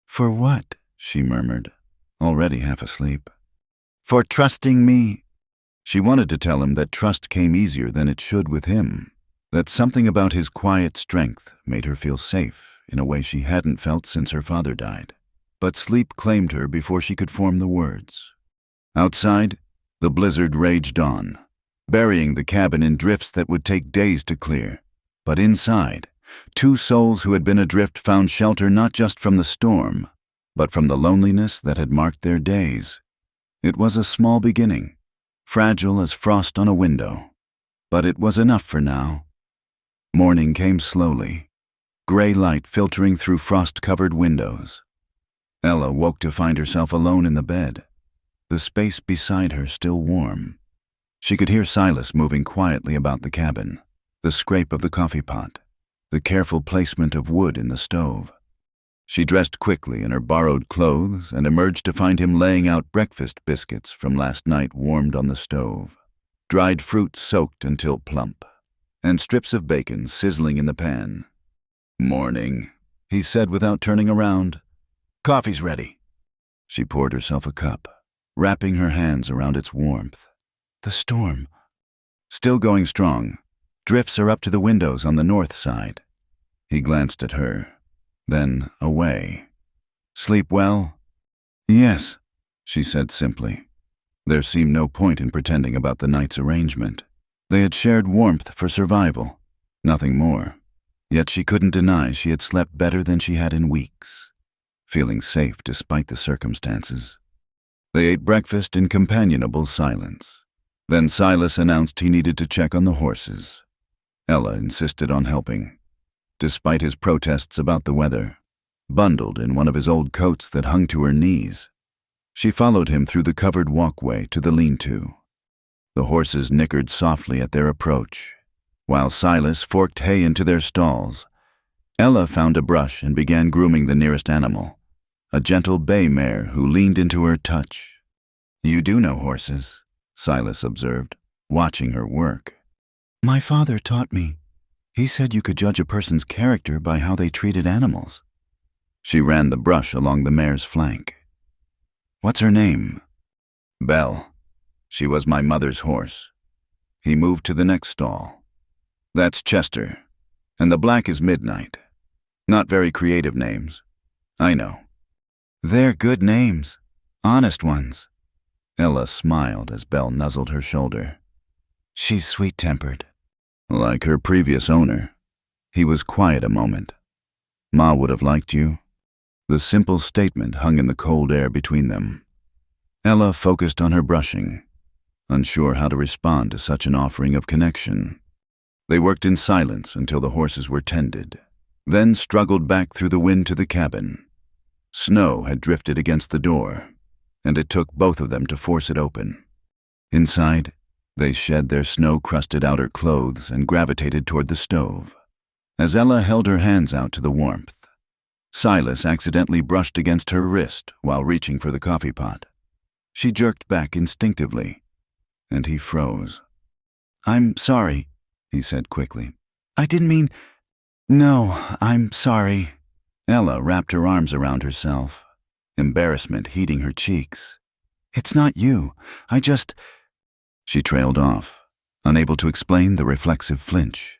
"For what?" she murmured, already half asleep. "For trusting me." She wanted to tell him that trust came easier than it should with him, that something about his quiet strength made her feel safe in a way she hadn't felt since her father died. But sleep claimed her before she could form the words. Outside, the blizzard raged on, burying the cabin in drifts that would take days to clear. But inside, 2 souls who had been adrift found shelter not just from the storm, but from the loneliness that had marked their days. It was a small beginning, fragile as frost on a window, but it was enough for now. Morning came slowly, gray light filtering through frost-covered windows. Ella woke to find herself alone in the bed, the space beside her still warm. She could hear Silas moving quietly about the cabin, the scrape of the coffee pot, the careful placement of wood in the stove. She dressed quickly in her borrowed clothes and emerged to find him laying out breakfast biscuits from last night warmed on the stove, dried fruit soaked until plump, and strips of bacon sizzling in the pan. "Morning," he said without turning around. "Coffee's ready." She poured herself a cup, wrapping her hands around its warmth. "The storm." "Still going strong. Drifts are up to the windows on the north side." He glanced at her, then away. "Sleep well?" "Yes," she said simply. There seemed no point in pretending about the night's arrangement. They had shared warmth for survival, nothing more. Yet she couldn't deny she had slept better than she had in weeks, feeling safe despite the circumstances. They ate breakfast in companionable silence. Then Silas announced he needed to check on the horses. Ella insisted on helping, despite his protests about the weather, bundled in one of his old coats that hung to her knees. She followed him through the covered walkway to the lean-to. The horses nickered softly at their approach, While Silas forked hay into their stalls, Ella found a brush and began grooming the nearest animal, a gentle bay mare who leaned into her touch. "You do know horses," Silas observed, watching her work. "My father taught me. He said you could judge a person's character by how they treated animals." She ran the brush along the mare's flank. "What's her name?" "Belle. She was my mother's horse." He moved to the next stall. "That's Chester, and the black is Midnight. Not very creative names. I know." "They're good names. Honest ones." Ella smiled as Belle nuzzled her shoulder. "She's sweet-tempered." "Like her previous owner." He was quiet a moment. "Ma would have liked you." The simple statement hung in the cold air between them. Ella focused on her brushing, unsure how to respond to such an offering of connection. They worked in silence until the horses were tended, then struggled back through the wind to the cabin. Snow had drifted against the door, and it took both of them to force it open. Inside, they shed their snow-crusted outer clothes and gravitated toward the stove. As Ella held her hands out to the warmth, Silas accidentally brushed against her wrist while reaching for the coffee pot. She jerked back instinctively, and he froze. "I'm sorry," he said quickly. "I didn't mean—" "No, I'm sorry." Ella wrapped her arms around herself, embarrassment heating her cheeks. "It's not you. I just—" She trailed off, unable to explain the reflexive flinch.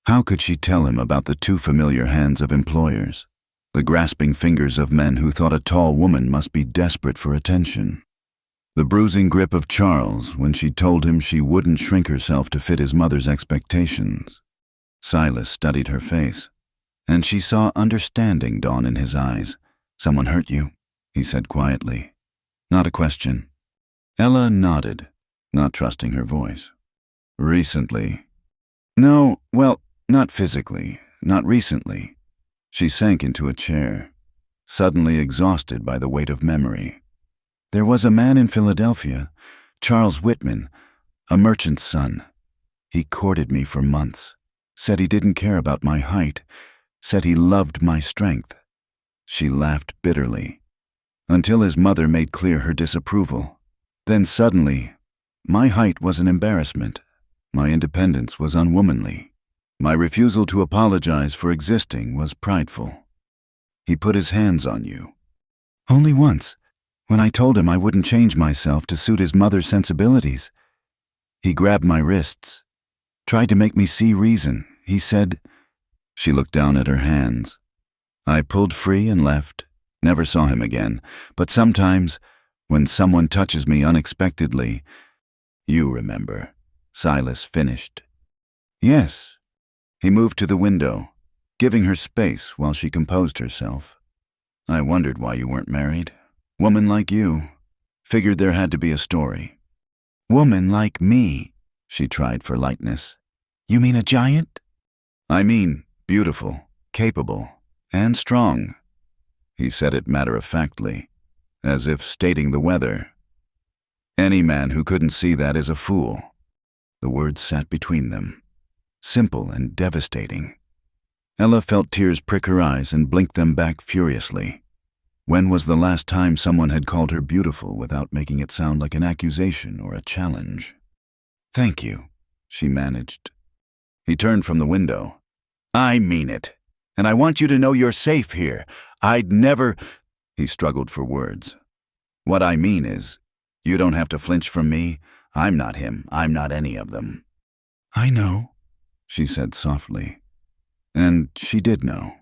How could she tell him about the too familiar hands of employers, the grasping fingers of men who thought a tall woman must be desperate for attention? The bruising grip of Charles when she told him she wouldn't shrink herself to fit his mother's expectations. Silas studied her face, and she saw understanding dawn in his eyes. "Someone hurt you?" he said quietly. Not a question. Ella nodded, not trusting her voice. "Recently." "No, well, not physically, not recently." She sank into a chair, suddenly exhausted by the weight of memory. "There was a man in Philadelphia, Charles Whitman, a merchant's son. He courted me for months, said he didn't care about my height, said he loved my strength." She laughed bitterly, until his mother made clear her disapproval. Then suddenly, my height was an embarrassment. My independence was unwomanly. My refusal to apologize for existing was prideful. He put his hands on you." "Only once, when I told him I wouldn't change myself to suit his mother's sensibilities. He grabbed my wrists, tried to make me see reason. He said—" She looked down at her hands. "I pulled free and left, never saw him again. But sometimes, when someone touches me unexpectedly—" "You remember," Silas finished. "Yes." He moved to the window, giving her space while she composed herself. "I wondered why you weren't married. Woman like you. Figured there had to be a story." "Woman like me," she tried for lightness. "You mean a giant?" "I mean beautiful, capable, and strong." He said it matter-of-factly, as if stating the weather. "Any man who couldn't see that is a fool." The words sat between them, simple and devastating. Ella felt tears prick her eyes and blinked them back furiously. When was the last time someone had called her beautiful without making it sound like an accusation or a challenge? "Thank you," she managed. He turned from the window. "I mean it, and I want you to know you're safe here. I'd never—" He struggled for words. "What I mean is, you don't have to flinch from me. I'm not him. I'm not any of them." "I know," she said softly. And she did know.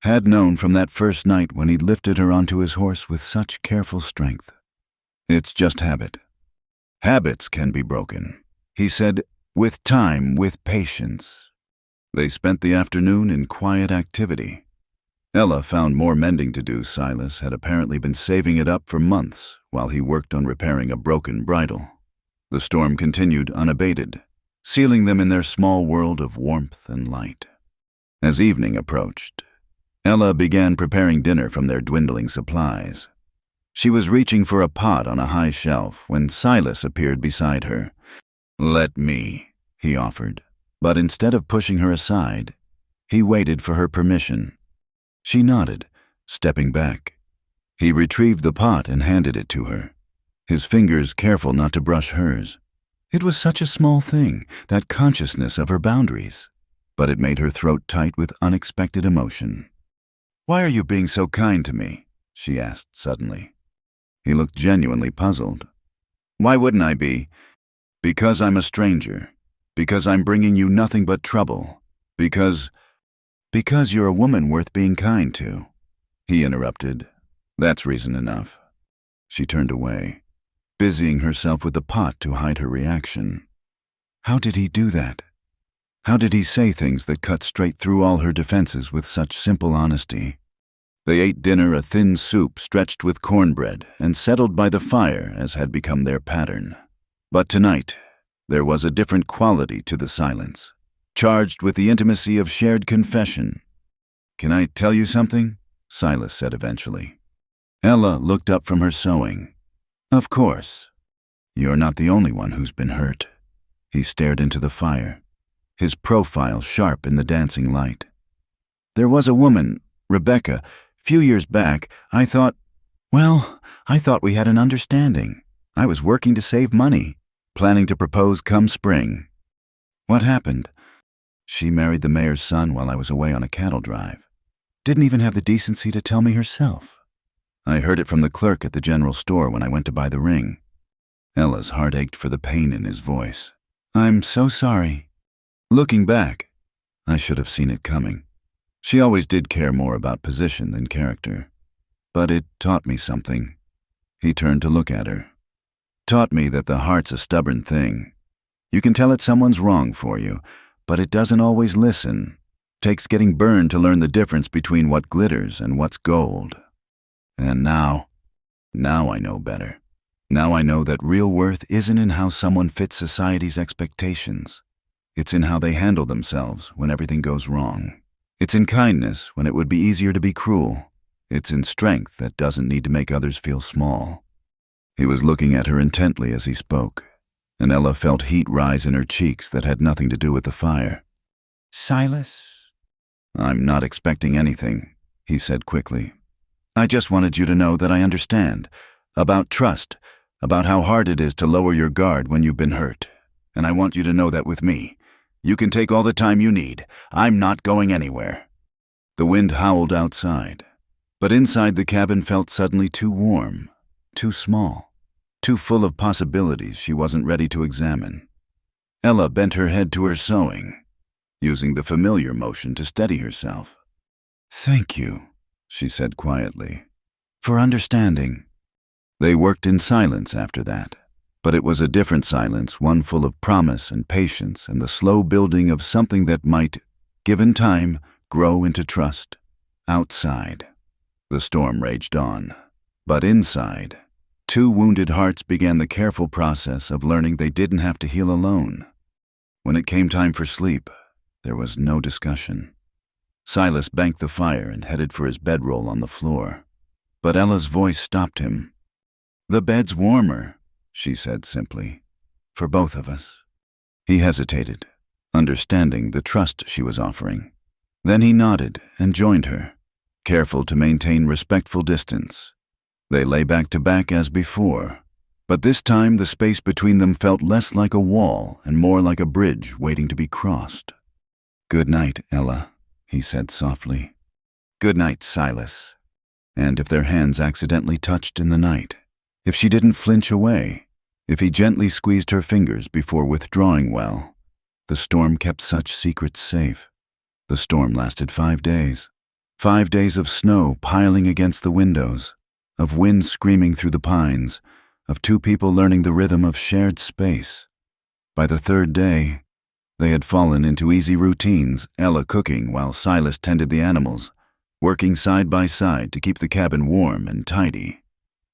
Had known from that first night when he'd lifted her onto his horse with such careful strength. "It's just habit. Habits can be broken," he said, "with time, with patience." They spent the afternoon in quiet activity. Ella found more mending to do. Silas had apparently been saving it up for months while he worked on repairing a broken bridle. The storm continued unabated, sealing them in their small world of warmth and light. As evening approached, Ella began preparing dinner from their dwindling supplies. She was reaching for a pot on a high shelf when Silas appeared beside her. "Let me," he offered. But instead of pushing her aside, he waited for her permission. She nodded, stepping back. He retrieved the pot and handed it to her, his fingers careful not to brush hers. It was such a small thing, that consciousness of her boundaries, but it made her throat tight with unexpected emotion. "Why are you being so kind to me?" she asked suddenly. He looked genuinely puzzled. "Why wouldn't I be? Because I'm a stranger. Because I'm bringing you nothing but trouble. Because you're a woman worth being kind to." He interrupted. "That's reason enough." She turned away, busying herself with the pot to hide her reaction. How did he do that? How did he say things that cut straight through all her defenses with such simple honesty? They ate dinner, a thin soup stretched with cornbread and settled by the fire as had become their pattern. But tonight, there was a different quality to the silence, charged with the intimacy of shared confession. "Can I tell you something?" Silas said eventually. Ella looked up from her sewing. "Of course. You're not the only one who's been hurt." He stared into the fire, his profile sharp in the dancing light. "There was a woman, Rebecca, few years back. I thought we had an understanding. I was working to save money, planning to propose come spring. What happened? She married the mayor's son while I was away on a cattle drive. Didn't even have the decency to tell me herself. I heard it from the clerk at the general store when I went to buy the ring." Ella's heart ached for the pain in his voice. "I'm so sorry." Looking back, I should have seen it coming. She always did care more about position than character. But it taught me something. He turned to look at her. Taught me that the heart's a stubborn thing. You can tell it someone's wrong for you, but it doesn't always listen. Takes getting burned to learn the difference between what glitters and what's gold. And now I know better. Now I know that real worth isn't in how someone fits society's expectations. It's in how they handle themselves when everything goes wrong. It's in kindness when it would be easier to be cruel. It's in strength that doesn't need to make others feel small. He was looking at her intently as he spoke, and Ella felt heat rise in her cheeks that had nothing to do with the fire. "Silas?" "I'm not expecting anything," he said quickly. "I just wanted you to know that I understand. About trust, about how hard it is to lower your guard when you've been hurt. And I want you to know that with me. You can take all the time you need. I'm not going anywhere." The wind howled outside, but inside the cabin felt suddenly too warm, too small, too full of possibilities she wasn't ready to examine. Ella bent her head to her sewing, using the familiar motion to steady herself. "Thank you," she said quietly, "for understanding." They worked in silence after that, but it was a different silence, one full of promise and patience and the slow building of something that might, given time, grow into trust. Outside, the storm raged on, but inside, two wounded hearts began the careful process of learning they didn't have to heal alone. When it came time for sleep, there was no discussion. Silas banked the fire and headed for his bedroll on the floor, but Ella's voice stopped him. "The bed's warmer," she said simply, "for both of us." He hesitated, understanding the trust she was offering. Then he nodded and joined her, careful to maintain respectful distance. They lay back to back as before, but this time the space between them felt less like a wall and more like a bridge waiting to be crossed. "Good night, Ella," he said softly. "Good night, Silas." And if their hands accidentally touched in the night, if she didn't flinch away, if he gently squeezed her fingers before withdrawing well, the storm kept such secrets safe. The storm lasted 5 days. 5 days of snow piling against the windows, of wind screaming through the pines, of two people learning the rhythm of shared space. By the 3rd day, they had fallen into easy routines, Ella cooking while Silas tended the animals, working side by side to keep the cabin warm and tidy.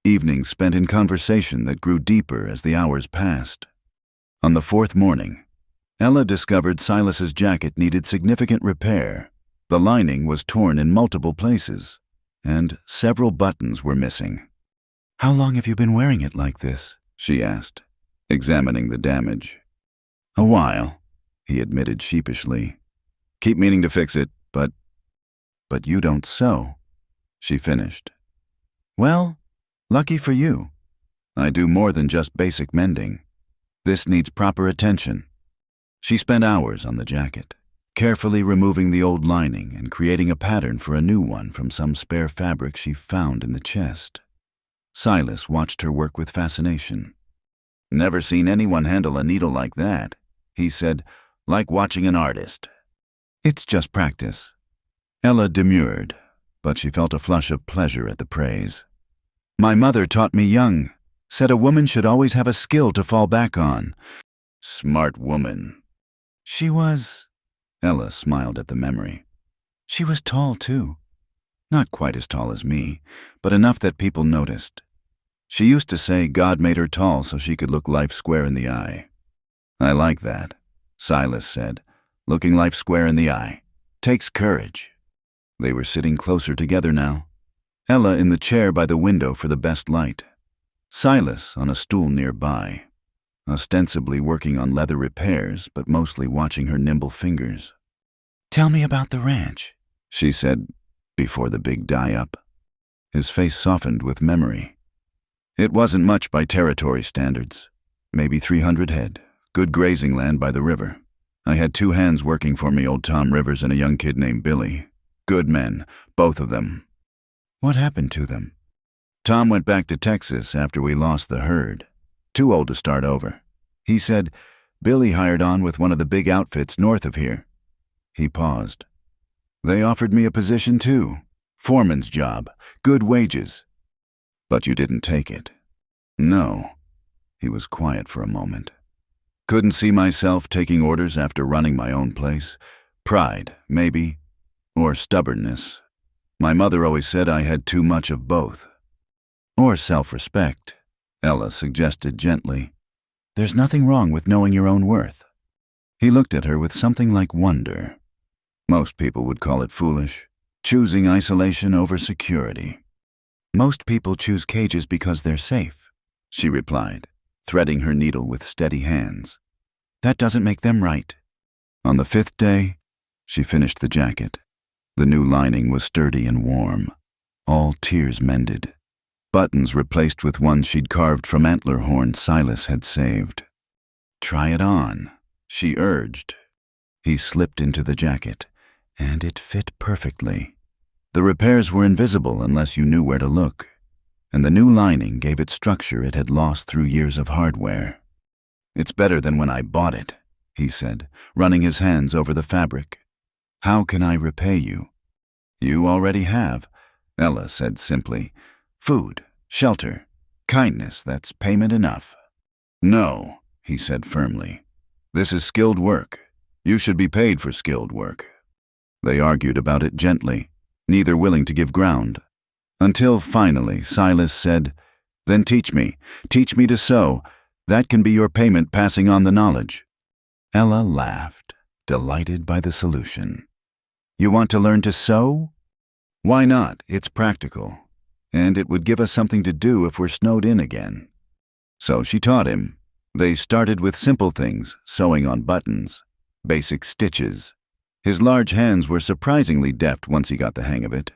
Evenings spent in conversation that grew deeper as the hours passed. On the 4th morning, Ella discovered Silas's jacket needed significant repair. The lining was torn in multiple places, and several buttons were missing. "How long have you been wearing it like this?" she asked, examining the damage. "A while," he admitted sheepishly. Keep meaning to fix it, but you don't sew, she finished. Well, lucky for you. I do more than just basic mending. This needs proper attention. She spent hours on the jacket, carefully removing the old lining and creating a pattern for a new one from some spare fabric she found in the chest. Silas watched her work with fascination. Never seen anyone handle a needle like that, he said, like watching an artist. It's just practice. Ella demurred, but she felt a flush of pleasure at the praise. My mother taught me young, said a woman should always have a skill to fall back on. Smart woman. She was... Ella smiled at the memory. She was tall, too. Not quite as tall as me, but enough that people noticed. She used to say God made her tall so she could look life square in the eye. I like that, Silas said, looking life square in the eye. Takes courage. They were sitting closer together now. Ella in the chair by the window for the best light. Silas on a stool nearby, ostensibly working on leather repairs, but mostly watching her nimble fingers. Tell me about the ranch, she said, before the big die-up. His face softened with memory. It wasn't much by territory standards. Maybe 300 head, good grazing land by the river. I had 2 hands working for me, old Tom Rivers and a young kid named Billy. Good men, both of them. What happened to them? Tom went back to Texas after we lost the herd. Too old to start over. He said Billy hired on with one of the big outfits north of here. He paused. They offered me a position too. Foreman's job, good wages. But you didn't take it. No. He was quiet for a moment. Couldn't see myself taking orders after running my own place. Pride, maybe. Or stubbornness. My mother always said I had too much of both. Or self-respect, Ella suggested gently. There's nothing wrong with knowing your own worth. He looked at her with something like wonder. Most people would call it foolish, choosing isolation over security. Most people choose cages because they're safe, she replied, threading her needle with steady hands. That doesn't make them right. On the 5th day, she finished the jacket. The new lining was sturdy and warm, all tears mended. Buttons replaced with ones she'd carved from antler horns Silas had saved. Try it on, she urged. He slipped into the jacket, and it fit perfectly. The repairs were invisible unless you knew where to look, and the new lining gave it structure it had lost through years of hardware. It's better than when I bought it, he said, running his hands over the fabric. How can I repay you? You already have, Ella said simply. Food, shelter, kindness, that's payment enough. No, he said firmly. This is skilled work. You should be paid for skilled work. They argued about it gently, neither willing to give ground. Until finally Silas said, Then teach me to sew. That can be your payment passing on the knowledge. Ella laughed, delighted by the solution. You want to learn to sew? Why not? It's practical. And it would give us something to do if we're snowed in again. So she taught him. They started with simple things, sewing on buttons, basic stitches. His large hands were surprisingly deft once he got the hang of it,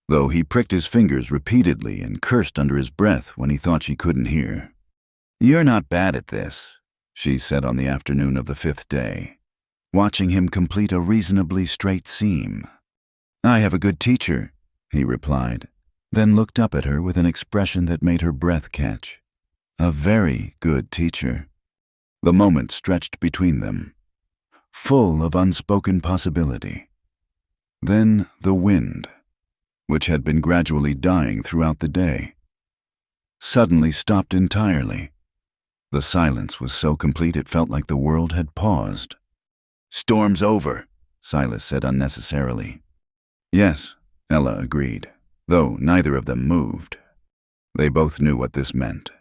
though he pricked his fingers repeatedly and cursed under his breath when he thought she couldn't hear. You're not bad at this, she said on the afternoon of the 5th day, watching him complete a reasonably straight seam. I have a good teacher, he replied, then looked up at her with an expression that made her breath catch. A very good teacher. The moment stretched between them, full of unspoken possibility. Then the wind, which had been gradually dying throughout the day, suddenly stopped entirely. The silence was so complete it felt like the world had paused. Storm's over, Silas said unnecessarily. Yes, Ella agreed, though neither of them moved. They both knew what this meant.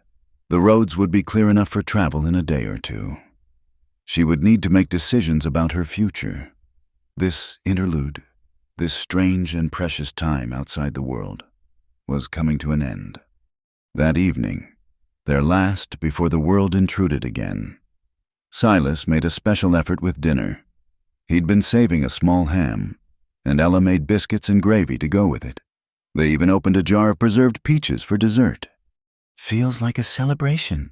The roads would be clear enough for travel in a day or two. She would need to make decisions about her future. This interlude, this strange and precious time outside the world, was coming to an end. That evening, their last before the world intruded again, Silas made a special effort with dinner. He'd been saving a small ham, and Ella made biscuits and gravy to go with it. They even opened a jar of preserved peaches for dessert. "Feels like a celebration,"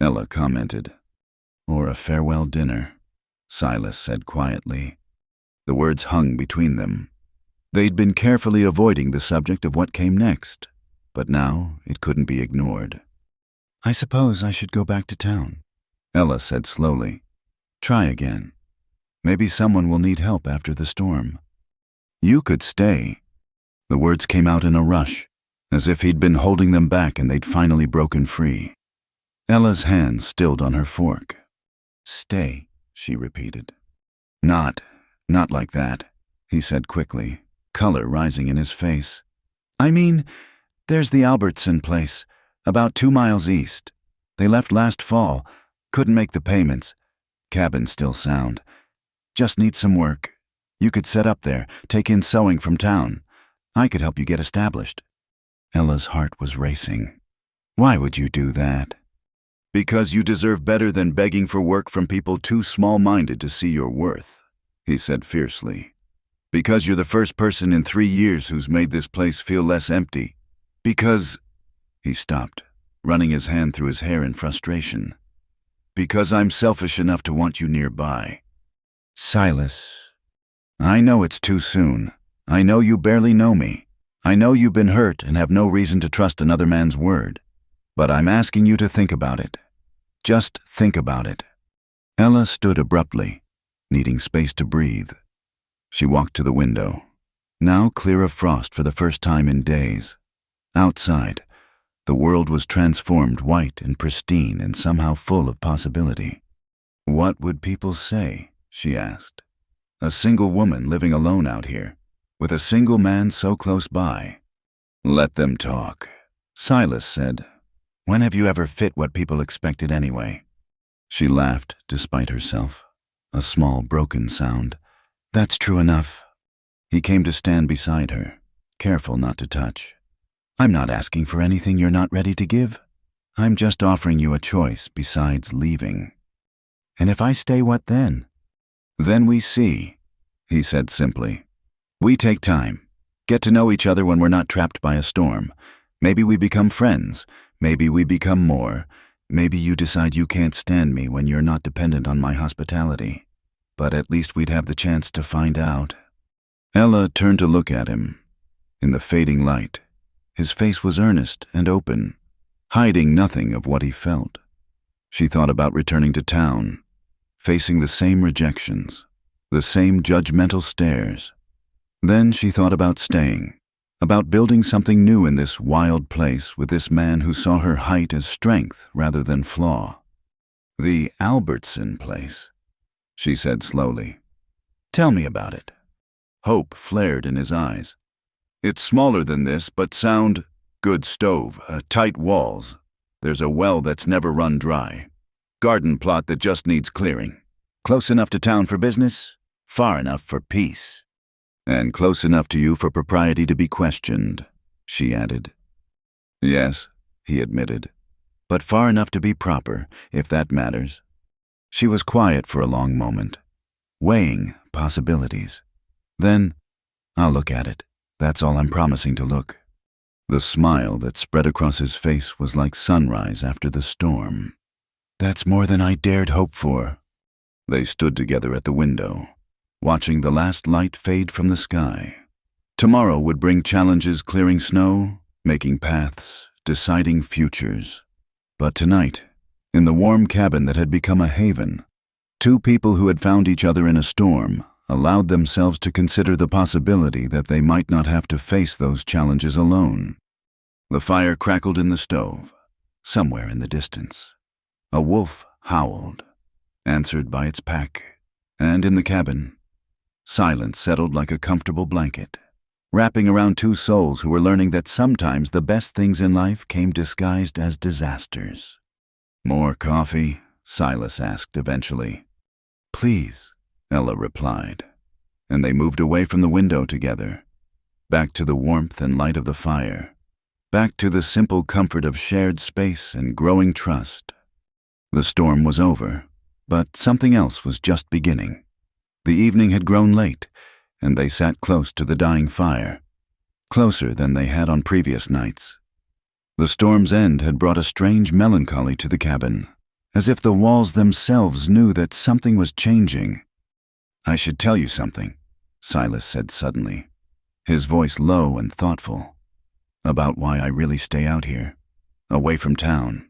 Ella commented. "Or a farewell dinner," Silas said quietly. The words hung between them. They'd been carefully avoiding the subject of what came next, but now it couldn't be ignored. "I suppose I should go back to town," Ella said slowly. "Try again. Maybe someone will need help after the storm." "You could stay." The words came out in a rush, as if he'd been holding them back and they'd finally broken free. Ella's hand stilled on her fork. "Stay," she repeated. Not like that," he said quickly, color rising in his face. "I mean, there's the Albertson place, about 2 miles east. They left last fall, couldn't make the payments. Cabin's still sound. Just need some work. You could set up there, take in sewing from town. I could help you get established." Ella's heart was racing. "Why would you do that?" "Because you deserve better than begging for work from people too small-minded to see your worth," he said fiercely. "Because you're the first person in 3 years who's made this place feel less empty. Because—" He stopped, running his hand through his hair in frustration. "Because I'm selfish enough to want you nearby." "Silas, I know it's too soon. I know you barely know me. I know you've been hurt and have no reason to trust another man's word. But I'm asking you to think about it. Just think about it." Ella stood abruptly, needing space to breathe. She walked to the window, now clear of frost for the first time in days. Outside, the world was transformed white and pristine and somehow full of possibility. "What would people say?" she asked. "A single woman living alone out here, with a single man so close by." "Let them talk," Silas said. "When have you ever fit what people expected anyway?" She laughed despite herself, a small broken sound. "That's true enough." He came to stand beside her, careful not to touch. "I'm not asking for anything you're not ready to give. I'm just offering you a choice besides leaving." "And if I stay, what then?" "Then we see," he said simply. "We take time, get to know each other when we're not trapped by a storm. Maybe we become friends. Maybe we become more. Maybe you decide you can't stand me when you're not dependent on my hospitality. But at least we'd have the chance to find out." Ella turned to look at him. In the fading light, his face was earnest and open, hiding nothing of what he felt. She thought about returning to town, facing the same rejections, the same judgmental stares. Then she thought about staying, about building something new in this wild place with this man who saw her height as strength rather than flaw. "The Albertson place," she said slowly. "Tell me about it." Hope flared in his eyes. "It's smaller than this, but sound. Good stove, tight walls. There's a well that's never run dry. Garden plot that just needs clearing. Close enough to town for business, far enough for peace. And close enough to you for propriety to be questioned," she added. "Yes," he admitted, "but far enough to be proper, if that matters." She was quiet for a long moment, weighing possibilities. Then, "I'll look at it. That's all I'm promising to look." The smile that spread across his face was like sunrise after the storm. "That's more than I dared hope for." They stood together at the window, watching the last light fade from the sky. Tomorrow would bring challenges clearing snow, making paths, deciding futures. But tonight, in the warm cabin that had become a haven, two people who had found each other in a storm allowed themselves to consider the possibility that they might not have to face those challenges alone. The fire crackled in the stove, somewhere in the distance. A wolf howled, answered by its pack, and in the cabin, silence settled like a comfortable blanket, wrapping around two souls who were learning that sometimes the best things in life came disguised as disasters. "More coffee?" Silas asked eventually. "Please," Ella replied, and they moved away from the window together, back to the warmth and light of the fire, back to the simple comfort of shared space and growing trust. The storm was over, But something else was just beginning. The evening had grown late, and they sat close to the dying fire, closer than they had on previous nights. The storm's end had brought a strange melancholy to the cabin, as if the walls themselves knew that something was changing. "I should tell you something," Silas said suddenly, his voice low and thoughtful, "about why I really stay out here, away from town."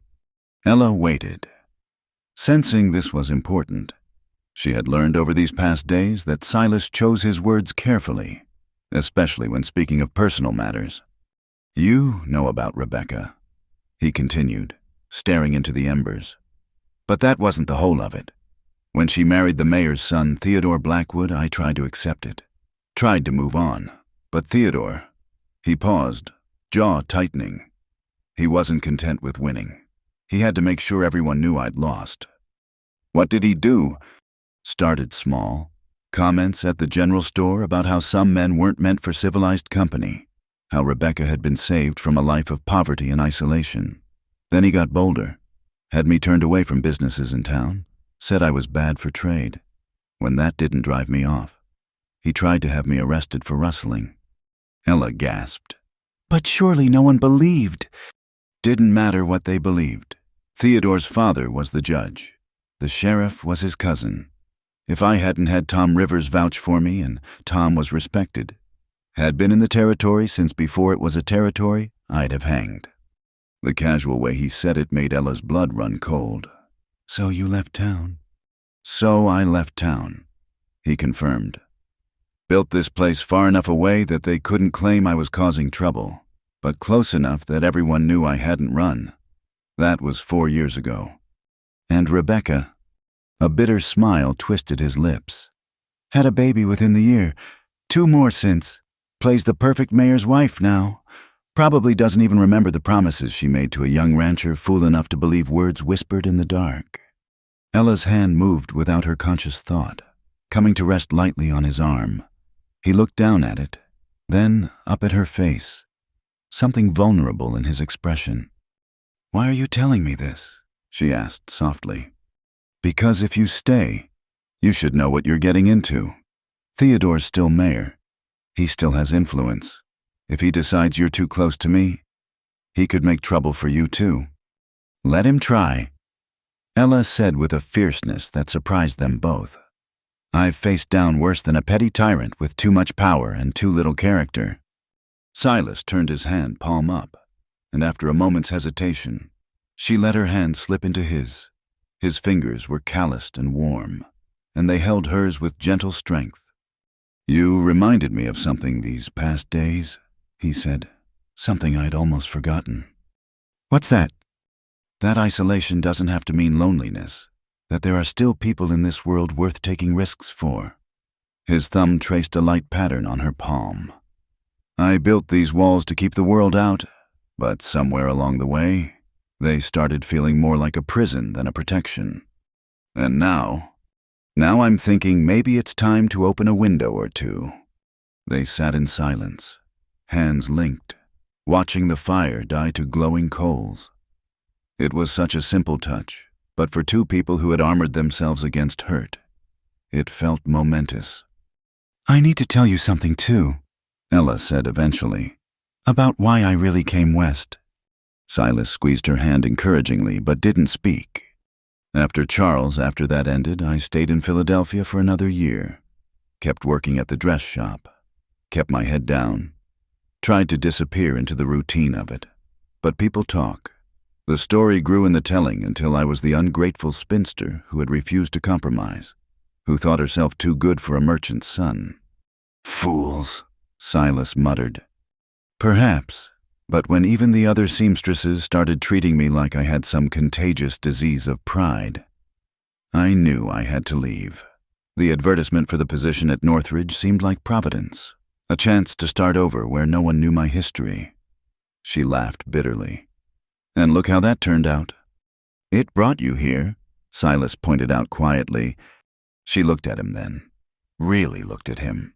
Ella waited, sensing this was important. She had learned over these past days that Silas chose his words carefully, especially when speaking of personal matters. "You know about Rebecca," he continued, staring into the embers. "But that wasn't the whole of it. When she married the mayor's son, Theodore Blackwood, I tried to accept it, tried to move on. But Theodore," he paused, jaw tightening. "He wasn't content with winning. He had to make sure everyone knew I'd lost." "What did he do?" "Started small. Comments at the general store about how some men weren't meant for civilized company, how Rebecca had been saved from a life of poverty and isolation. Then he got bolder, had me turned away from businesses in town, said I was bad for trade. When that didn't drive me off, he tried to have me arrested for rustling." Ella gasped. "But surely no one believed." "Didn't matter what they believed. Theodore's father was the judge. The sheriff was his cousin. If I hadn't had Tom Rivers vouch for me, and Tom was respected, had been in the territory since before it was a territory, I'd have hanged." The casual way he said it made Ella's blood run cold. "So you left town?" "So I left town," he confirmed. "Built this place far enough away that they couldn't claim I was causing trouble, but close enough that everyone knew I hadn't run. That was 4 years ago." "And Rebecca?" A bitter smile twisted his lips. "Had a baby within the year. 2 more since. Plays the perfect mayor's wife now. Probably doesn't even remember the promises she made to a young rancher fool enough to believe words whispered in the dark." Ella's hand moved without her conscious thought, coming to rest lightly on his arm. He looked down at it, then up at her face, something vulnerable in his expression. "Why are you telling me this?" she asked softly. "Because if you stay, you should know what you're getting into. Theodore's still mayor. He still has influence. If he decides you're too close to me, he could make trouble for you too." "Let him try," Ella said with a fierceness that surprised them both. "I've faced down worse than a petty tyrant with too much power and too little character." Silas turned his hand palm up, and after a moment's hesitation, she let her hand slip into his. His fingers were calloused and warm, and they held hers with gentle strength. "You reminded me of something these past days," he said, "something I'd almost forgotten." "What's that?" "That isolation doesn't have to mean loneliness, that there are still people in this world worth taking risks for." His thumb traced a light pattern on her palm. "I built these walls to keep the world out, but somewhere along the way, they started feeling more like a prison than a protection. And now I'm thinking maybe it's time to open a window or two." They sat in silence, hands linked, watching the fire die to glowing coals. It was such a simple touch, but for 2 people who had armored themselves against hurt, it felt momentous. "I need to tell you something too," Ella said eventually, "about why I really came west." Silas squeezed her hand encouragingly but didn't speak. "After that ended, I stayed in Philadelphia for another year. Kept working at the dress shop. Kept my head down. Tried to disappear into the routine of it. But people talk. The story grew in the telling until I was the ungrateful spinster who had refused to compromise, who thought herself too good for a merchant's son." "Fools," Silas muttered. "Perhaps. But when even the other seamstresses started treating me like I had some contagious disease of pride, I knew I had to leave. The advertisement for the position at Northridge seemed like providence, a chance to start over where no one knew my history." She laughed bitterly. "And look how that turned out." "It brought you here," Silas pointed out quietly. She looked at him then, really looked at him.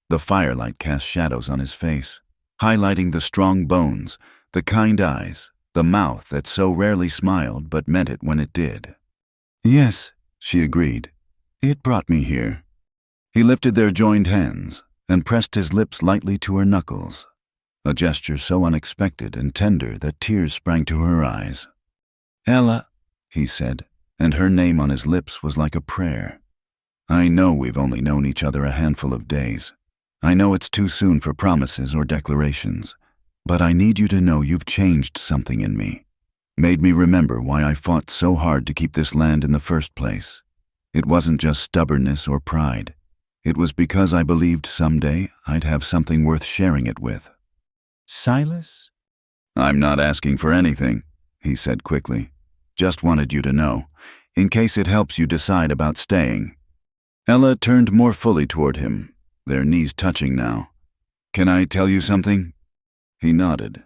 The firelight cast shadows on his face, highlighting the strong bones, the kind eyes, the mouth that so rarely smiled but meant it when it did. "Yes," She agreed. It brought me here. He lifted their joined hands and pressed his lips lightly to her knuckles, a gesture so unexpected and tender that tears sprang to her eyes. Ella, he said, and her name on his lips was like a prayer. I know we've only known each other a handful of days. I know it's too soon for promises or declarations, but I need you to know you've changed something in me, made me remember why I fought so hard to keep this land in the first place. It wasn't just stubbornness or pride. It was because I believed someday I'd have something worth sharing it with. Silas? I'm not asking for anything, he said quickly. Just wanted you to know, in case it helps you decide about staying. Ella turned more fully toward him, their knees touching now. Can I tell you something? He nodded.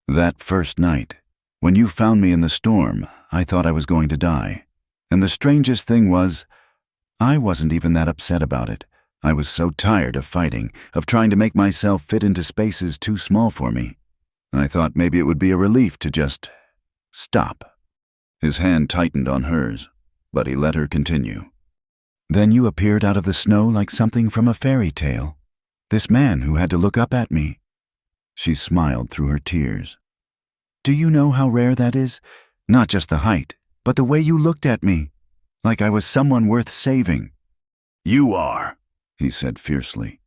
That first night, when you found me in the storm, I thought I was going to die. And the strangest thing was, I wasn't even that upset about it. I was so tired of fighting, of trying to make myself fit into spaces too small for me. I thought maybe it would be a relief to just stop. His hand tightened on hers, but he let her continue. Then you appeared out of the snow like something from a fairy tale. This man who had to look up at me. She smiled through her tears. Do you know how rare that is? Not just the height, but the way you looked at me, like I was someone worth saving. You are, he said fiercely.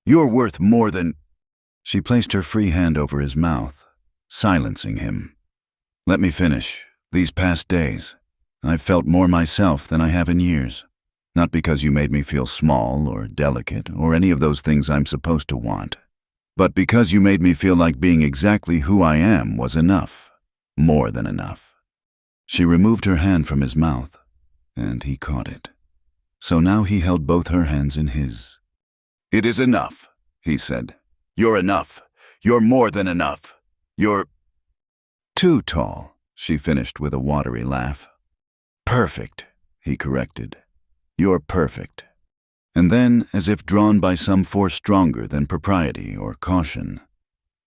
You're worth more than... She placed her free hand over his mouth, silencing him. Let me finish. These past days, I've felt more myself than I have in years. Not because you made me feel small or delicate or any of those things I'm supposed to want, but because you made me feel like being exactly who I am was enough, more than enough. She removed her hand from his mouth, and he caught it. So now he held both her hands in his. It is enough, he said. You're enough. You're more than enough. You're too tall, she finished with a watery laugh. Perfect, he corrected. You're perfect. And then, as if drawn by some force stronger than propriety or caution,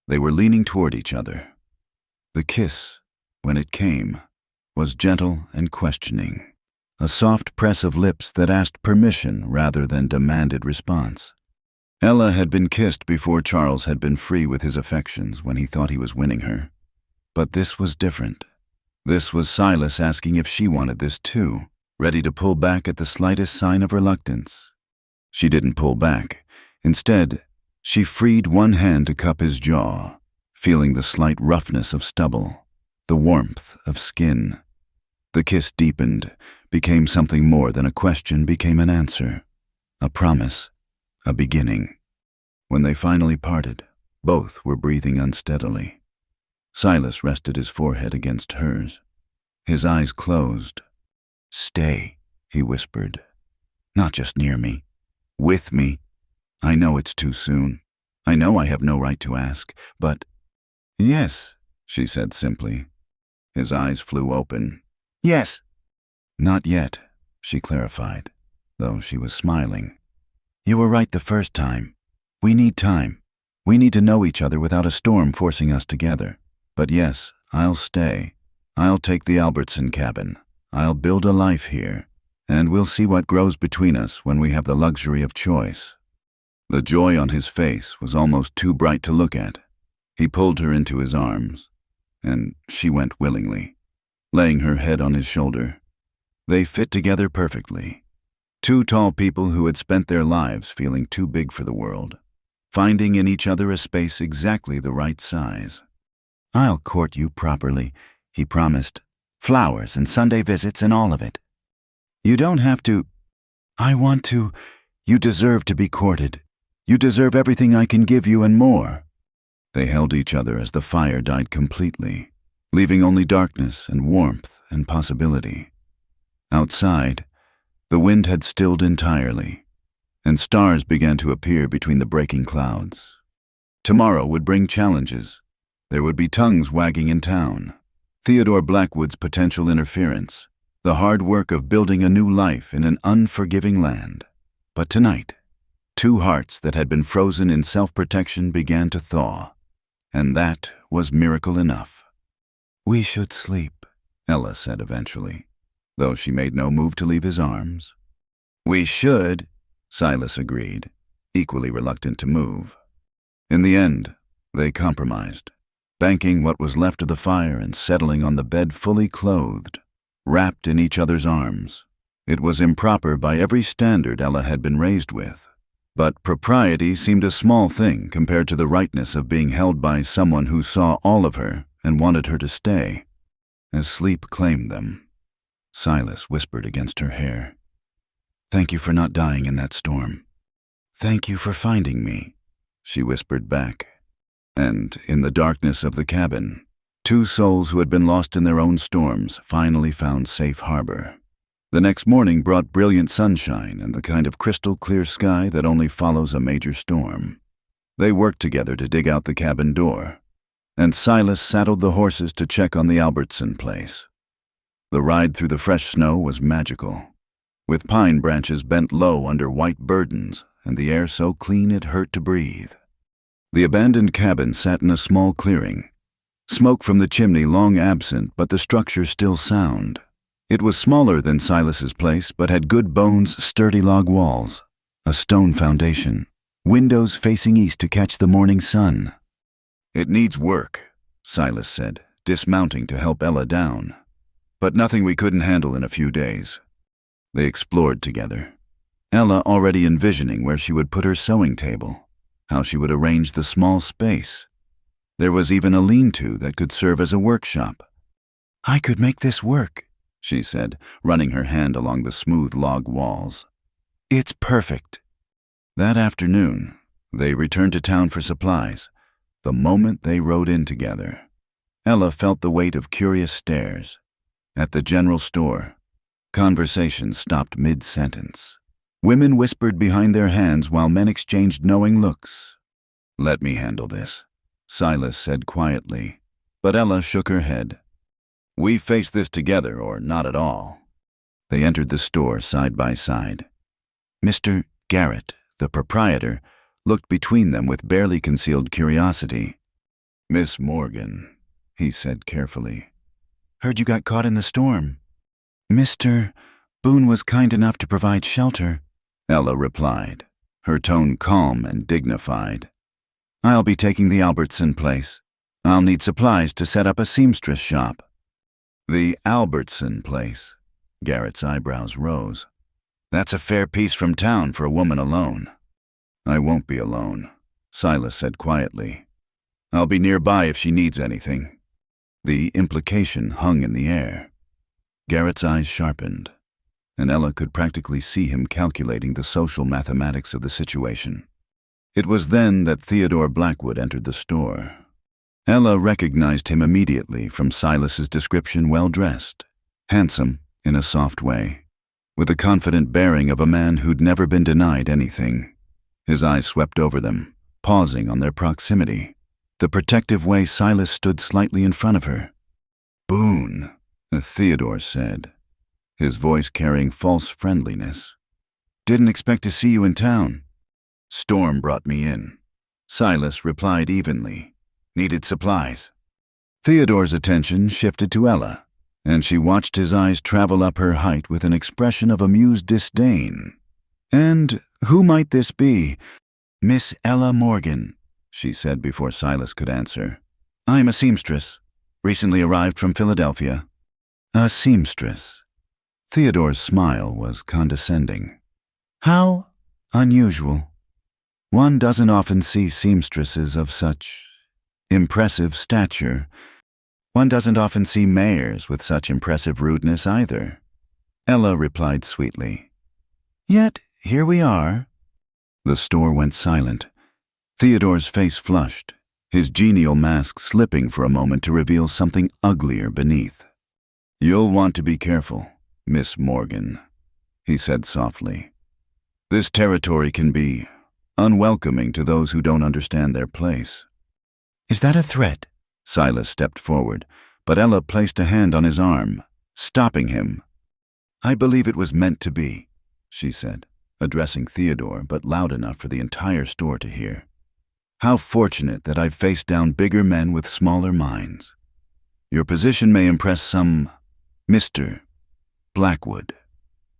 they were leaning toward each other. The kiss, when it came, was gentle and questioning, a soft press of lips that asked permission rather than demanded response. Ella had been kissed before Charles had been free with his affections when he thought he was winning her. But this was different. This was Silas asking if she wanted this too, ready to pull back at the slightest sign of reluctance. She didn't pull back. Instead, she freed one hand to cup his jaw, feeling the slight roughness of stubble, the warmth of skin. The kiss deepened, became something more than a question, became an answer, a promise, a beginning. When they finally parted, both were breathing unsteadily. Silas rested his forehead against hers. His eyes closed. Stay, he whispered. Not just near me. With me. I know it's too soon. I know I have no right to ask, but... Yes, she said simply. His eyes flew open. Yes. Not yet, she clarified, though she was smiling. You were right the first time. We need time. We need to know each other without a storm forcing us together. But yes, I'll stay. I'll take the Albertson cabin. I'll build a life here, and we'll see what grows between us when we have the luxury of choice. The joy on his face was almost too bright to look at. He pulled her into his arms, and she went willingly, laying her head on his shoulder. They fit together perfectly. Two tall people who had spent their lives feeling too big for the world, finding in each other a space exactly the right size. I'll court you properly, he promised. Flowers and Sunday visits and all of it. You don't have to. I want to. You deserve to be courted. You deserve everything I can give you and more. They held each other as the fire died completely, leaving only darkness and warmth and possibility. Outside, the wind had stilled entirely, and stars began to appear between the breaking clouds. Tomorrow would bring challenges. There would be tongues wagging in town. Theodore Blackwood's potential interference, the hard work of building a new life in an unforgiving land. But tonight, two hearts that had been frozen in self-protection began to thaw, and that was miracle enough. We should sleep, Ella said eventually. though she made no move to leave his arms. "We should," Silas agreed, equally reluctant to move. In the end, they compromised, banking what was left of the fire and settling on the bed fully clothed, wrapped in each other's arms. It was improper by every standard Ella had been raised with, but propriety seemed a small thing compared to the rightness of being held by someone who saw all of her and wanted her to stay. As sleep claimed them, Silas whispered against her hair, "Thank you for not dying in that storm." "Thank you for finding me," she whispered back. And in the darkness of the cabin, two souls who had been lost in their own storms finally found safe harbor. The next morning brought brilliant sunshine and the kind of crystal-clear sky that only follows a major storm. They worked together to dig out the cabin door, and Silas saddled the horses to check on the Albertson place. The ride through the fresh snow was magical, with pine branches bent low under white burdens and the air so clean it hurt to breathe. The abandoned cabin sat in a small clearing, smoke from the chimney long absent, but the structure still sound. It was smaller than Silas's place, but had good bones, sturdy log walls, a stone foundation, windows facing east to catch the morning sun. "It needs work," Silas said, dismounting to help Ella down, "but nothing we couldn't handle in a few days." They explored together, Ella already envisioning where she would put her sewing table, how she would arrange the small space. There was even a lean-to that could serve as a workshop. "I could make this work," she said, running her hand along the smooth log walls. "It's perfect." That afternoon, they returned to town for supplies. The moment they rode in together, Ella felt the weight of curious stares. At the general store, conversation stopped mid-sentence. Women whispered behind their hands while men exchanged knowing looks. "Let me handle this," Silas said quietly, but Ella shook her head. "We face this together or not at all." They entered the store side by side. Mr. Garrett, the proprietor, looked between them with barely concealed curiosity. "Miss Morgan," he said carefully. "Heard you got caught in the storm." "Mr. Boone was kind enough to provide shelter," Ella replied, her tone calm and dignified. "I'll be taking the Albertson place. I'll need supplies to set up a seamstress shop." "The Albertson place?" Garrett's eyebrows rose. "That's a fair piece from town for a woman alone." "I won't be alone," Silas said quietly. "I'll be nearby if she needs anything." The implication hung in the air. Garrett's eyes sharpened, and Ella could practically see him calculating the social mathematics of the situation. It was then that Theodore Blackwood entered the store. Ella recognized him immediately from Silas's description, well-dressed, handsome in a soft way, with the confident bearing of a man who'd never been denied anything. His eyes swept over them, pausing on their proximity, the protective way Silas stood slightly in front of her. "Boone," Theodore said, his voice carrying false friendliness. "Didn't expect to see you in town." "Storm brought me in," Silas replied evenly. "Needed supplies." Theodore's attention shifted to Ella, and she watched his eyes travel up her height with an expression of amused disdain. "And who might this be?" "Miss Ella Morgan," she said before Silas could answer. "I'm a seamstress, recently arrived from Philadelphia." "A seamstress." Theodore's smile was condescending. "How unusual. One doesn't often see seamstresses of such impressive stature. One doesn't often see mayors with such impressive rudeness either." Ella replied sweetly. "Yet here we are." The store went silent. Theodore's face flushed, his genial mask slipping for a moment to reveal something uglier beneath. "You'll want to be careful, Miss Morgan," he said softly. "This territory can be unwelcoming to those who don't understand their place." "Is that a threat?" Silas stepped forward, but Ella placed a hand on his arm, stopping him. "I believe it was meant to be," she said, addressing Theodore, but loud enough for the entire store to hear. "How fortunate that I've faced down bigger men with smaller minds. Your position may impress some Mr. Blackwood.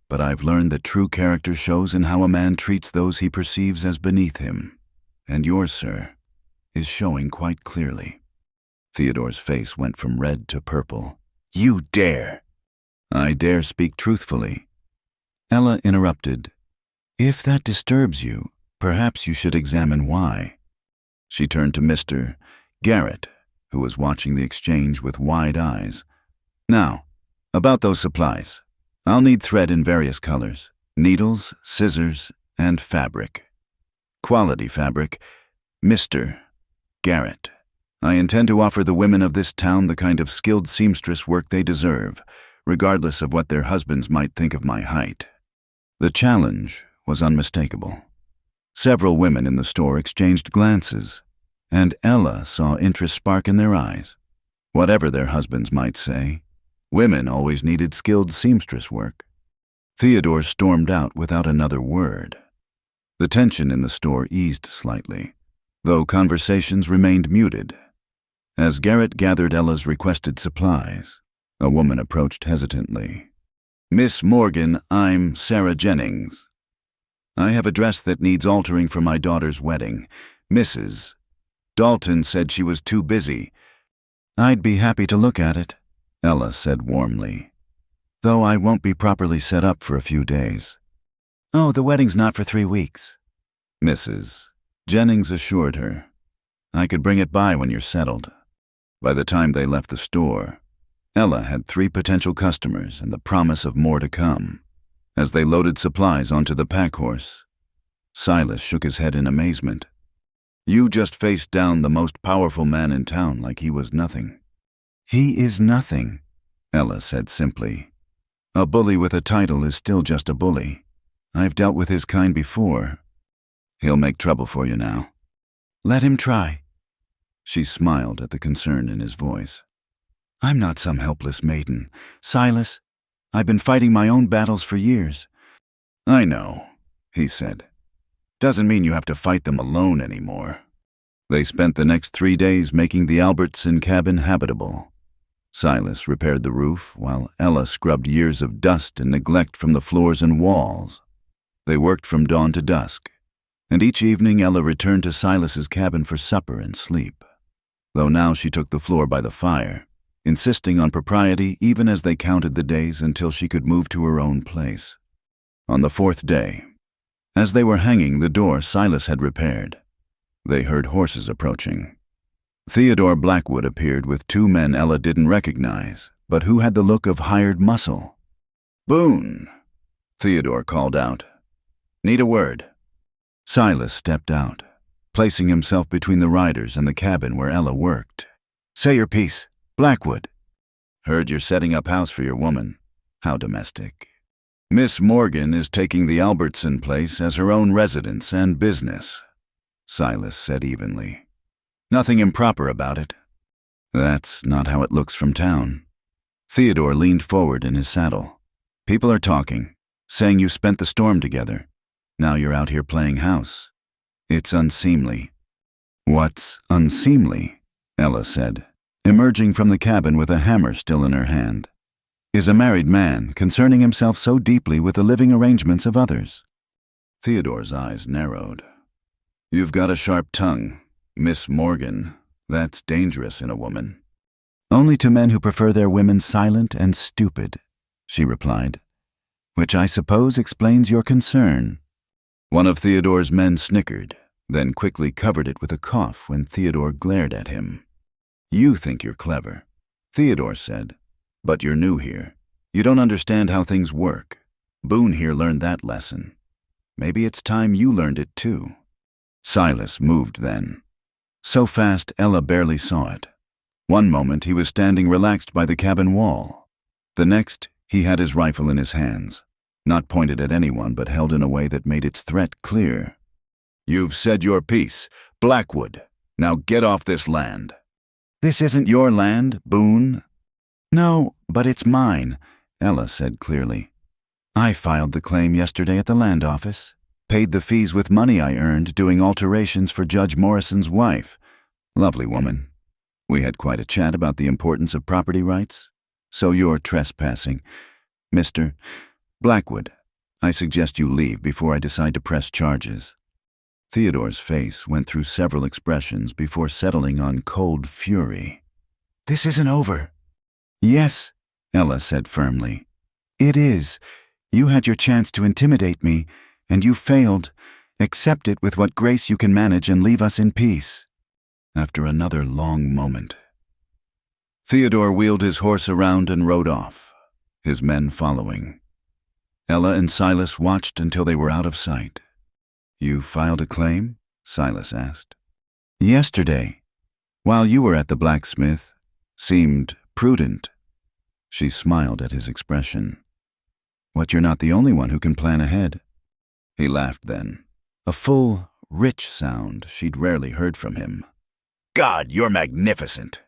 But I've learned that true character shows in how a man treats those he perceives as beneath him. And yours, sir, is showing quite clearly." Theodore's face went from red to purple. "You dare!" "I dare speak truthfully." Ella interrupted. "If that disturbs you, perhaps you should examine why." She turned to Mr. Garrett, who was watching the exchange with wide eyes. "Now, about those supplies. I'll need thread in various colors, needles, scissors, and fabric. Quality fabric. Mr. Garrett, I intend to offer the women of this town the kind of skilled seamstress work they deserve, regardless of what their husbands might think of my height." The challenge was unmistakable. Several women in the store exchanged glances, and Ella saw interest spark in their eyes. Whatever their husbands might say, women always needed skilled seamstress work. Theodore stormed out without another word. The tension in the store eased slightly, though conversations remained muted. As Garrett gathered Ella's requested supplies, a woman approached hesitantly. "Miss Morgan, I'm Sarah Jennings. I have a dress that needs altering for my daughter's wedding. Mrs. Dalton said she was too busy." "I'd be happy to look at it," Ella said warmly, "though I won't be properly set up for a few days." "Oh, the wedding's not for 3 weeks," Mrs. Jennings assured her. "I could bring it by when you're settled." By the time they left the store, Ella had 3 potential customers and the promise of more to come. As they loaded supplies onto the pack horse, Silas shook his head in amazement. "You just faced down the most powerful man in town like he was nothing." "He is nothing," Ella said simply. "A bully with a title is still just a bully. I've dealt with his kind before. He'll make trouble for you now." "Let him try." She smiled at the concern in his voice. "I'm not some helpless maiden. Silas, I've been fighting my own battles for years." "I know," he said. "Doesn't mean you have to fight them alone anymore." They spent the next 3 days making the Albertson cabin habitable. Silas repaired the roof, while Ella scrubbed years of dust and neglect from the floors and walls. They worked from dawn to dusk, and each evening Ella returned to Silas's cabin for supper and sleep, though now she took the floor by the fire, insisting on propriety even as they counted the days until she could move to her own place. On the 4th day, as they were hanging the door Silas had repaired, they heard horses approaching. Theodore Blackwood appeared with 2 men Ella didn't recognize, but who had the look of hired muscle. "Boone," Theodore called out. "Need a word." Silas stepped out, placing himself between the riders and the cabin where Ella worked. "Say your piece, Blackwood." "Heard you're setting up house for your woman. How domestic." "Miss Morgan is taking the Albertson place as her own residence and business," Silas said evenly. "Nothing improper about it." "That's not how it looks from town." Theodore leaned forward in his saddle. "People are talking, saying you spent the storm together. Now you're out here playing house. It's unseemly." "What's unseemly?" Ella said, emerging from the cabin with a hammer still in her hand. "Is a married man concerning himself so deeply with the living arrangements of others?" Theodore's eyes narrowed. "You've got a sharp tongue, Miss Morgan. That's dangerous in a woman." "Only to men who prefer their women silent and stupid," she replied, "which I suppose explains your concern." One of Theodore's men snickered, then quickly covered it with a cough when Theodore glared at him. "You think you're clever," Theodore said, "but you're new here. You don't understand how things work. Boone here learned that lesson. Maybe it's time you learned it too." Silas moved then. So fast Ella barely saw it. One moment he was standing relaxed by the cabin wall. The next he had his rifle in his hands, not pointed at anyone but held in a way that made its threat clear. "You've said your piece, Blackwood. Now get off this land." "This isn't your land, Boone." "No, but it's mine," Ella said clearly. "I filed the claim yesterday at the land office. Paid the fees with money I earned doing alterations for Judge Morrison's wife. Lovely woman. We had quite a chat about the importance of property rights. So you're trespassing. Mr. Blackwood, I suggest you leave before I decide to press charges." Theodore's face went through several expressions before settling on cold fury. "This isn't over." "Yes," Ella said firmly. "It is. You had your chance to intimidate me, and you failed. Accept it with what grace you can manage and leave us in peace." After another long moment, Theodore wheeled his horse around and rode off, his men following. Ella and Silas watched until they were out of sight. "You filed a claim?" Silas asked. "Yesterday, while you were at the blacksmith. Seemed prudent." She smiled at his expression. "What, you're not the only one who can plan ahead." He laughed then, a full, rich sound she'd rarely heard from him. "God, you're magnificent!"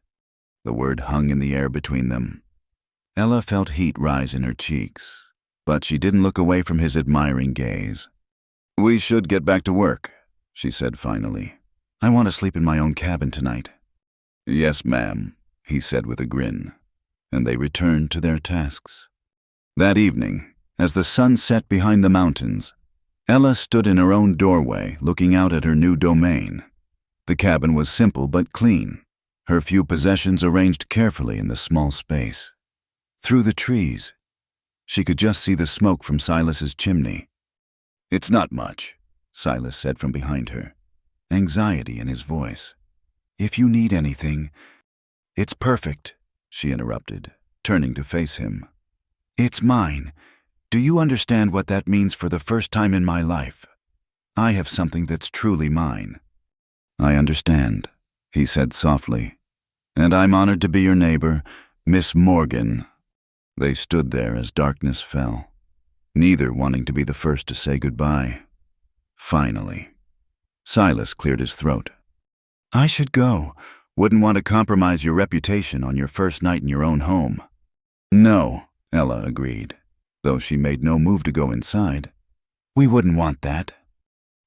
The word hung in the air between them. Ella felt heat rise in her cheeks, but she didn't look away from his admiring gaze. "We should get back to work," she said finally. "I want to sleep in my own cabin tonight." "Yes, ma'am," he said with a grin, and they returned to their tasks. That evening, as the sun set behind the mountains, Ella stood in her own doorway looking out at her new domain. The cabin was simple but clean, her few possessions arranged carefully in the small space. Through the trees, she could just see the smoke from Silas's chimney. "It's not much," Silas said from behind her, anxiety in his voice. "If you need anything—" "It's perfect," she interrupted, turning to face him. "It's mine. Do you understand what that means for the first time in my life? I have something that's truly mine." "I understand," he said softly. "And I'm honored to be your neighbor, Miss Morgan." They stood there as darkness fell, neither wanting to be the first to say goodbye. Finally, Silas cleared his throat. "I should go. Wouldn't want to compromise your reputation on your first night in your own home." "No," Ella agreed, though she made no move to go inside. "We wouldn't want that."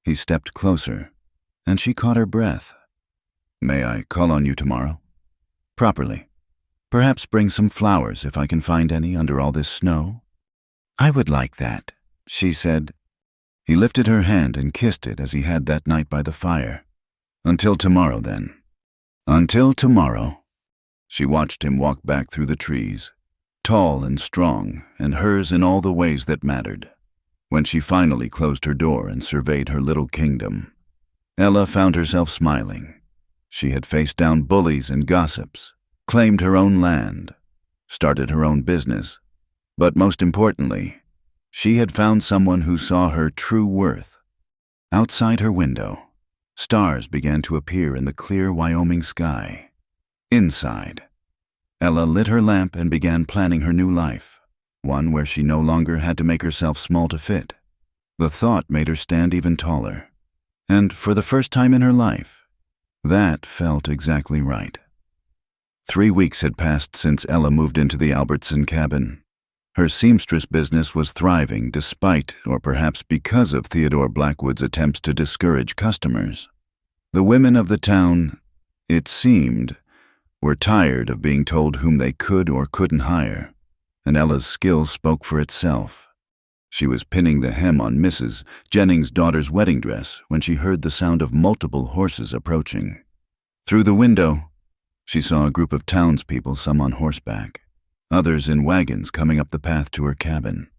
He stepped closer, and she caught her breath. "May I call on you tomorrow?" "Properly. Perhaps bring some flowers if I can find any under all this snow." "I would like that," she said. He lifted her hand and kissed it as he had that night by the fire. "Until tomorrow, then." "Until tomorrow." She watched him walk back through the trees, tall and strong, and hers in all the ways that mattered. When she finally closed her door and surveyed her little kingdom, Ella found herself smiling. She had faced down bullies and gossips, claimed her own land, started her own business, but most importantly, she had found someone who saw her true worth. Outside her window, stars began to appear in the clear Wyoming sky. Inside, Ella lit her lamp and began planning her new life, one where she no longer had to make herself small to fit. The thought made her stand even taller, and for the first time in her life, that felt exactly right. 3 weeks had passed since Ella moved into the Albertson cabin. Her seamstress business was thriving despite, or perhaps because of, Theodore Blackwood's attempts to discourage customers. The women of the town, it seemed, were tired of being told whom they could or couldn't hire, and Ella's skill spoke for itself. She was pinning the hem on Mrs. Jennings' daughter's wedding dress when she heard the sound of multiple horses approaching. Through the window, she saw a group of townspeople, some on horseback, others in wagons coming up the path to her cabin.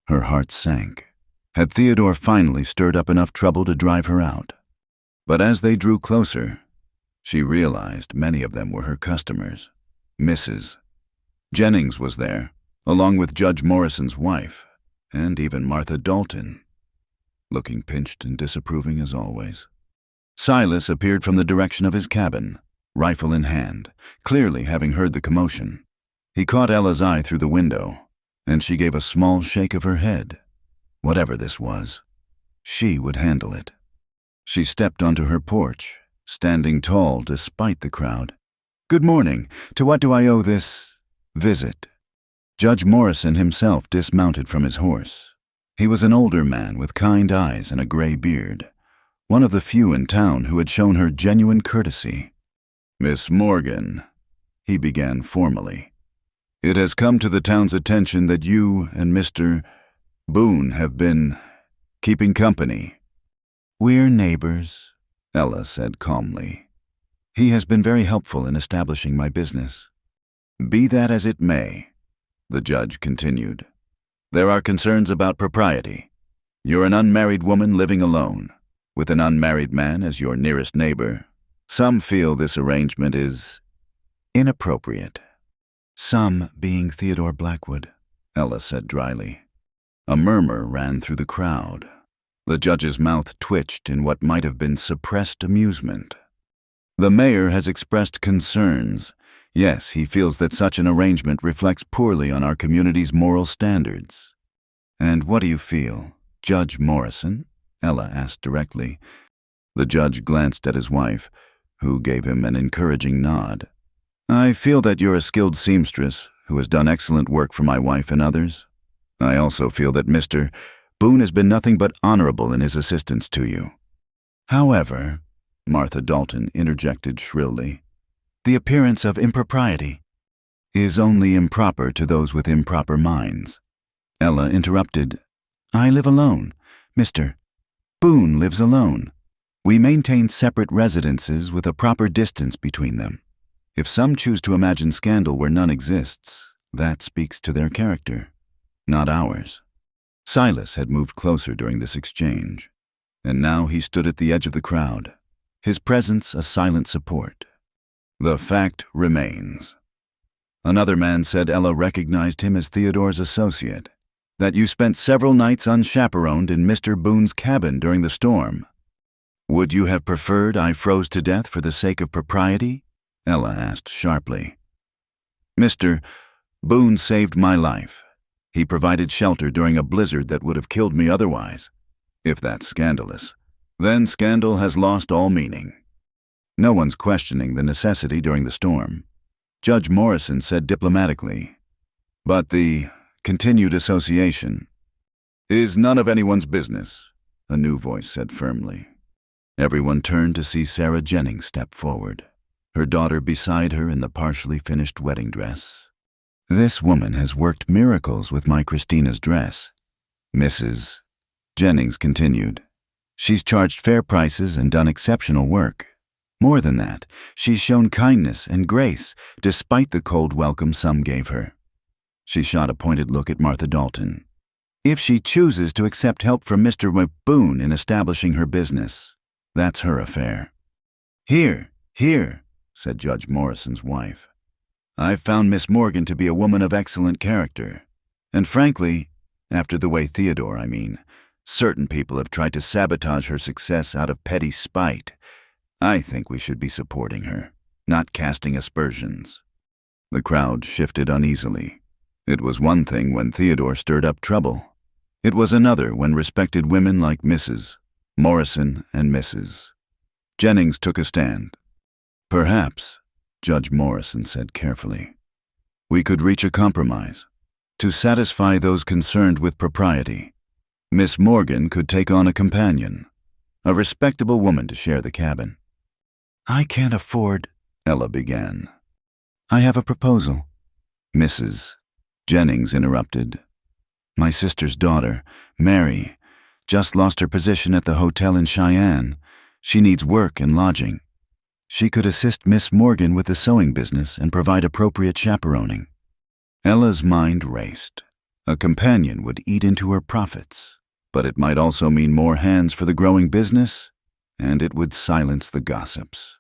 Her heart sank. Had Theodore finally stirred up enough trouble to drive her out? But as they drew closer, she realized many of them were her customers. Mrs. Jennings was there, along with Judge Morrison's wife, and even Martha Dalton, looking pinched and disapproving as always. Silas appeared from the direction of his cabin, rifle in hand, clearly having heard the commotion. He caught Ella's eye through the window, and she gave a small shake of her head. Whatever this was, she would handle it. She stepped onto her porch, standing tall despite the crowd. "Good morning. To what do I owe this visit?" Judge Morrison himself dismounted from his horse. He was an older man with kind eyes and a gray beard, one of the few in town who had shown her genuine courtesy. "Miss Morgan," he began formally. It has come to the town's attention that you and Mr. Boone have been keeping company." "We're neighbors," Ella said calmly. "He has been very helpful in establishing my business." "Be that as it may," the judge continued, "there are concerns about propriety. You're an unmarried woman living alone, with an unmarried man as your nearest neighbor. Some feel this arrangement is inappropriate." "Some being Theodore Blackwood," Ella said dryly. A murmur ran through the crowd. The judge's mouth twitched in what might have been suppressed amusement. "The mayor has expressed concerns. Yes, he feels that such an arrangement reflects poorly on our community's moral standards." "And what do you feel, Judge Morrison?" Ella asked directly. The judge glanced at his wife, who gave him an encouraging nod. "I feel that you're a skilled seamstress who has done excellent work for my wife and others. I also feel that Mr. Boone has been nothing but honorable in his assistance to you. However," Martha Dalton interjected shrilly, "the appearance of impropriety is only improper to those with improper minds." Ella interrupted. "I live alone. Mr. Boone lives alone. We maintain separate residences with a proper distance between them. If some choose to imagine scandal where none exists, that speaks to their character, not ours." Silas had moved closer during this exchange, and now he stood at the edge of the crowd, his presence a silent support. "The fact remains," another man said Ella recognized him as Theodore's associate, "that you spent several nights unchaperoned in Mr. Boone's cabin during the storm. Would you have preferred I froze to death for the sake of propriety?" Ella asked sharply. "Mr. Boone saved my life. He provided shelter during a blizzard that would have killed me otherwise. If that's scandalous, then scandal has lost all meaning. No one's questioning the necessity during the storm," Judge Morrison said diplomatically. "But the continued association is none of anyone's business," a new voice said firmly. Everyone turned to see Sarah Jennings step forward, her daughter beside her in the partially finished wedding dress. "This woman has worked miracles with my Christina's dress," Mrs. Jennings continued. "She's charged fair prices and done exceptional work. More than that, she's shown kindness and grace despite the cold welcome some gave her." She shot a pointed look at Martha Dalton. "If she chooses to accept help from Mr. Boone in establishing her business, that's her affair." "Here, here," said Judge Morrison's wife. "I've found Miss Morgan to be a woman of excellent character. And frankly, after the way Theodore, certain people have tried to sabotage her success out of petty spite. I think we should be supporting her, not casting aspersions." The crowd shifted uneasily. It was one thing when Theodore stirred up trouble. It was another when respected women like Mrs. Morrison and Mrs. Jennings took a stand. "Perhaps," Judge Morrison said carefully, "we could reach a compromise. To satisfy those concerned with propriety, Miss Morgan could take on a companion, a respectable woman to share the cabin." "I can't afford," Ella began. "I have a proposal," Mrs. Jennings interrupted. "My sister's daughter, Mary, just lost her position at the hotel in Cheyenne. She needs work and lodging. She could assist Miss Morgan with the sewing business and provide appropriate chaperoning." Ella's mind raced. A companion would eat into her profits, but it might also mean more hands for the growing business, and it would silence the gossips.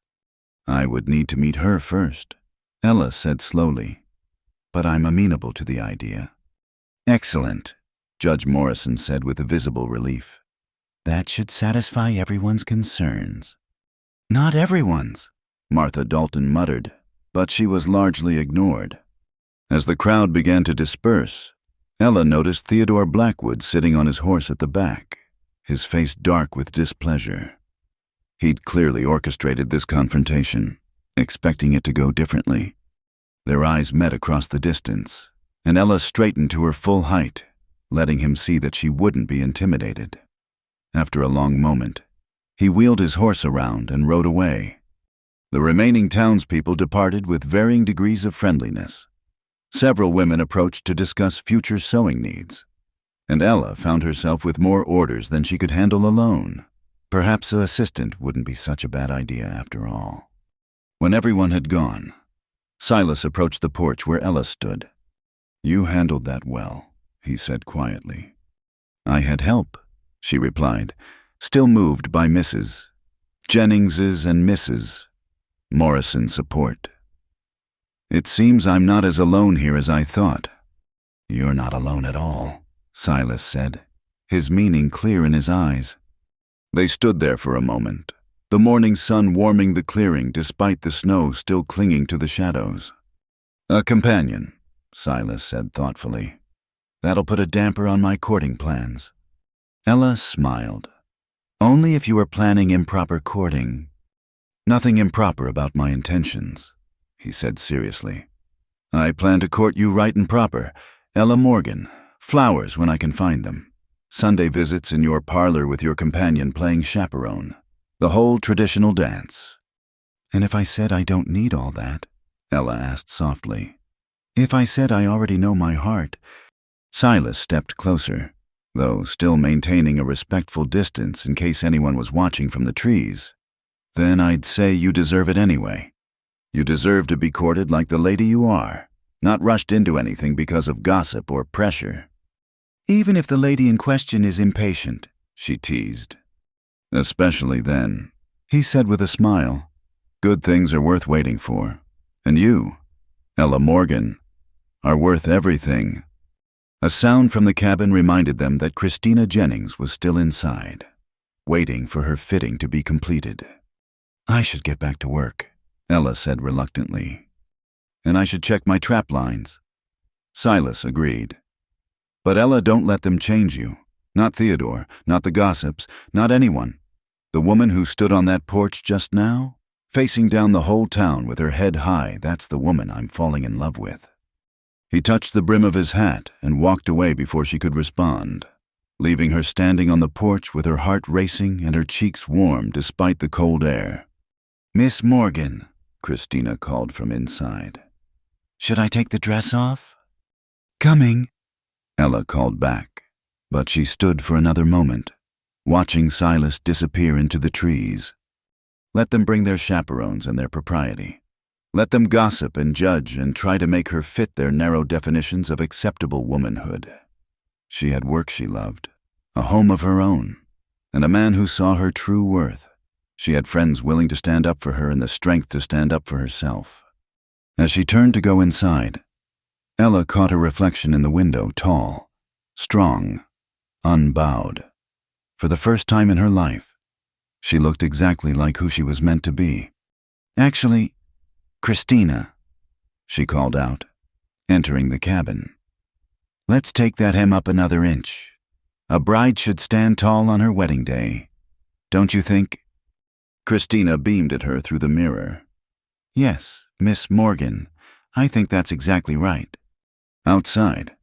"I would need to meet her first," Ella said slowly, "but I'm amenable to the idea." "Excellent," Judge Morrison said with a visible relief. "That should satisfy everyone's concerns." "Not everyone's," Martha Dalton muttered, but she was largely ignored. As the crowd began to disperse, Ella noticed Theodore Blackwood sitting on his horse at the back, his face dark with displeasure. He'd clearly orchestrated this confrontation, expecting it to go differently. Their eyes met across the distance, and Ella straightened to her full height, letting him see that she wouldn't be intimidated. After a long moment, he wheeled his horse around and rode away. The remaining townspeople departed with varying degrees of friendliness. Several women approached to discuss future sewing needs, and Ella found herself with more orders than she could handle alone. Perhaps an assistant wouldn't be such a bad idea after all. When everyone had gone, Silas approached the porch where Ella stood. "You handled that well," he said quietly. "I had help," she replied, still moved by Mrs. Jennings's and Mrs. Morrison's support. "It seems I'm not as alone here as I thought." "You're not alone at all," Silas said, his meaning clear in his eyes. They stood there for a moment, the morning sun warming the clearing despite the snow still clinging to the shadows. "A companion," Silas said thoughtfully. "That'll put a damper on my courting plans." Ella smiled. "Only if you were planning improper courting." "Nothing improper about my intentions," he said seriously. "I plan to court you right and proper. Ella Morgan. Flowers when I can find them. Sunday visits in your parlor with your companion playing chaperone. The whole traditional dance." "And if I said I don't need all that?" Ella asked softly. "If I said I already know my heart?" Silas stepped closer, though still maintaining a respectful distance in case anyone was watching from the trees. "Then I'd say you deserve it anyway. You deserve to be courted like the lady you are, not rushed into anything because of gossip or pressure." "Even if the lady in question is impatient," she teased. "Especially then," he said with a smile. "Good things are worth waiting for. And you, Ella Morgan, are worth everything." A sound from the cabin reminded them that Christina Jennings was still inside, waiting for her fitting to be completed. "I should get back to work," Ella said reluctantly. "And I should check my trap lines." Silas agreed. "But Ella, don't let them change you. Not Theodore, not the gossips, not anyone. The woman who stood on that porch just now, facing down the whole town with her head high, that's the woman I'm falling in love with." He touched the brim of his hat and walked away before she could respond, leaving her standing on the porch with her heart racing and her cheeks warm despite the cold air. "Miss Morgan," Christina called from inside. "Should I take the dress off?" "Coming," Ella called back, but she stood for another moment, watching Silas disappear into the trees. Let them bring their chaperones and their propriety. Let them gossip and judge and try to make her fit their narrow definitions of acceptable womanhood. She had work she loved, a home of her own, and a man who saw her true worth. She had friends willing to stand up for her and the strength to stand up for herself. As she turned to go inside, Ella caught her reflection in the window, tall, strong, unbowed. For the first time in her life, she looked exactly like who she was meant to be. "Actually, Christina," she called out, entering the cabin. "Let's take that hem up another inch. A bride should stand tall on her wedding day. Don't you think?" Christina beamed at her through the mirror. "Yes, Miss Morgan, I think that's exactly right." Outside,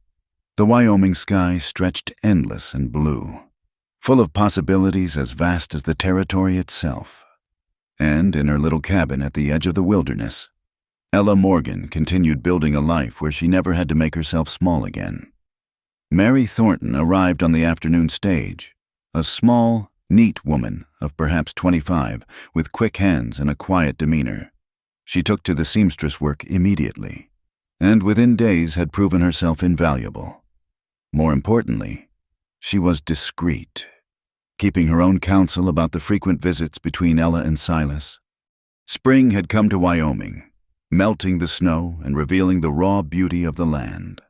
the Wyoming sky stretched endless and blue, full of possibilities as vast as the territory itself. And in her little cabin at the edge of the wilderness, Ella Morgan continued building a life where she never had to make herself small again. Mary Thornton arrived on the afternoon stage, a small, neat woman of perhaps 25, with quick hands and a quiet demeanor. She took to the seamstress work immediately, and within days had proven herself invaluable. More importantly, she was discreet, keeping her own counsel about the frequent visits between Ella and Silas. Spring had come to Wyoming, melting the snow and revealing the raw beauty of the land.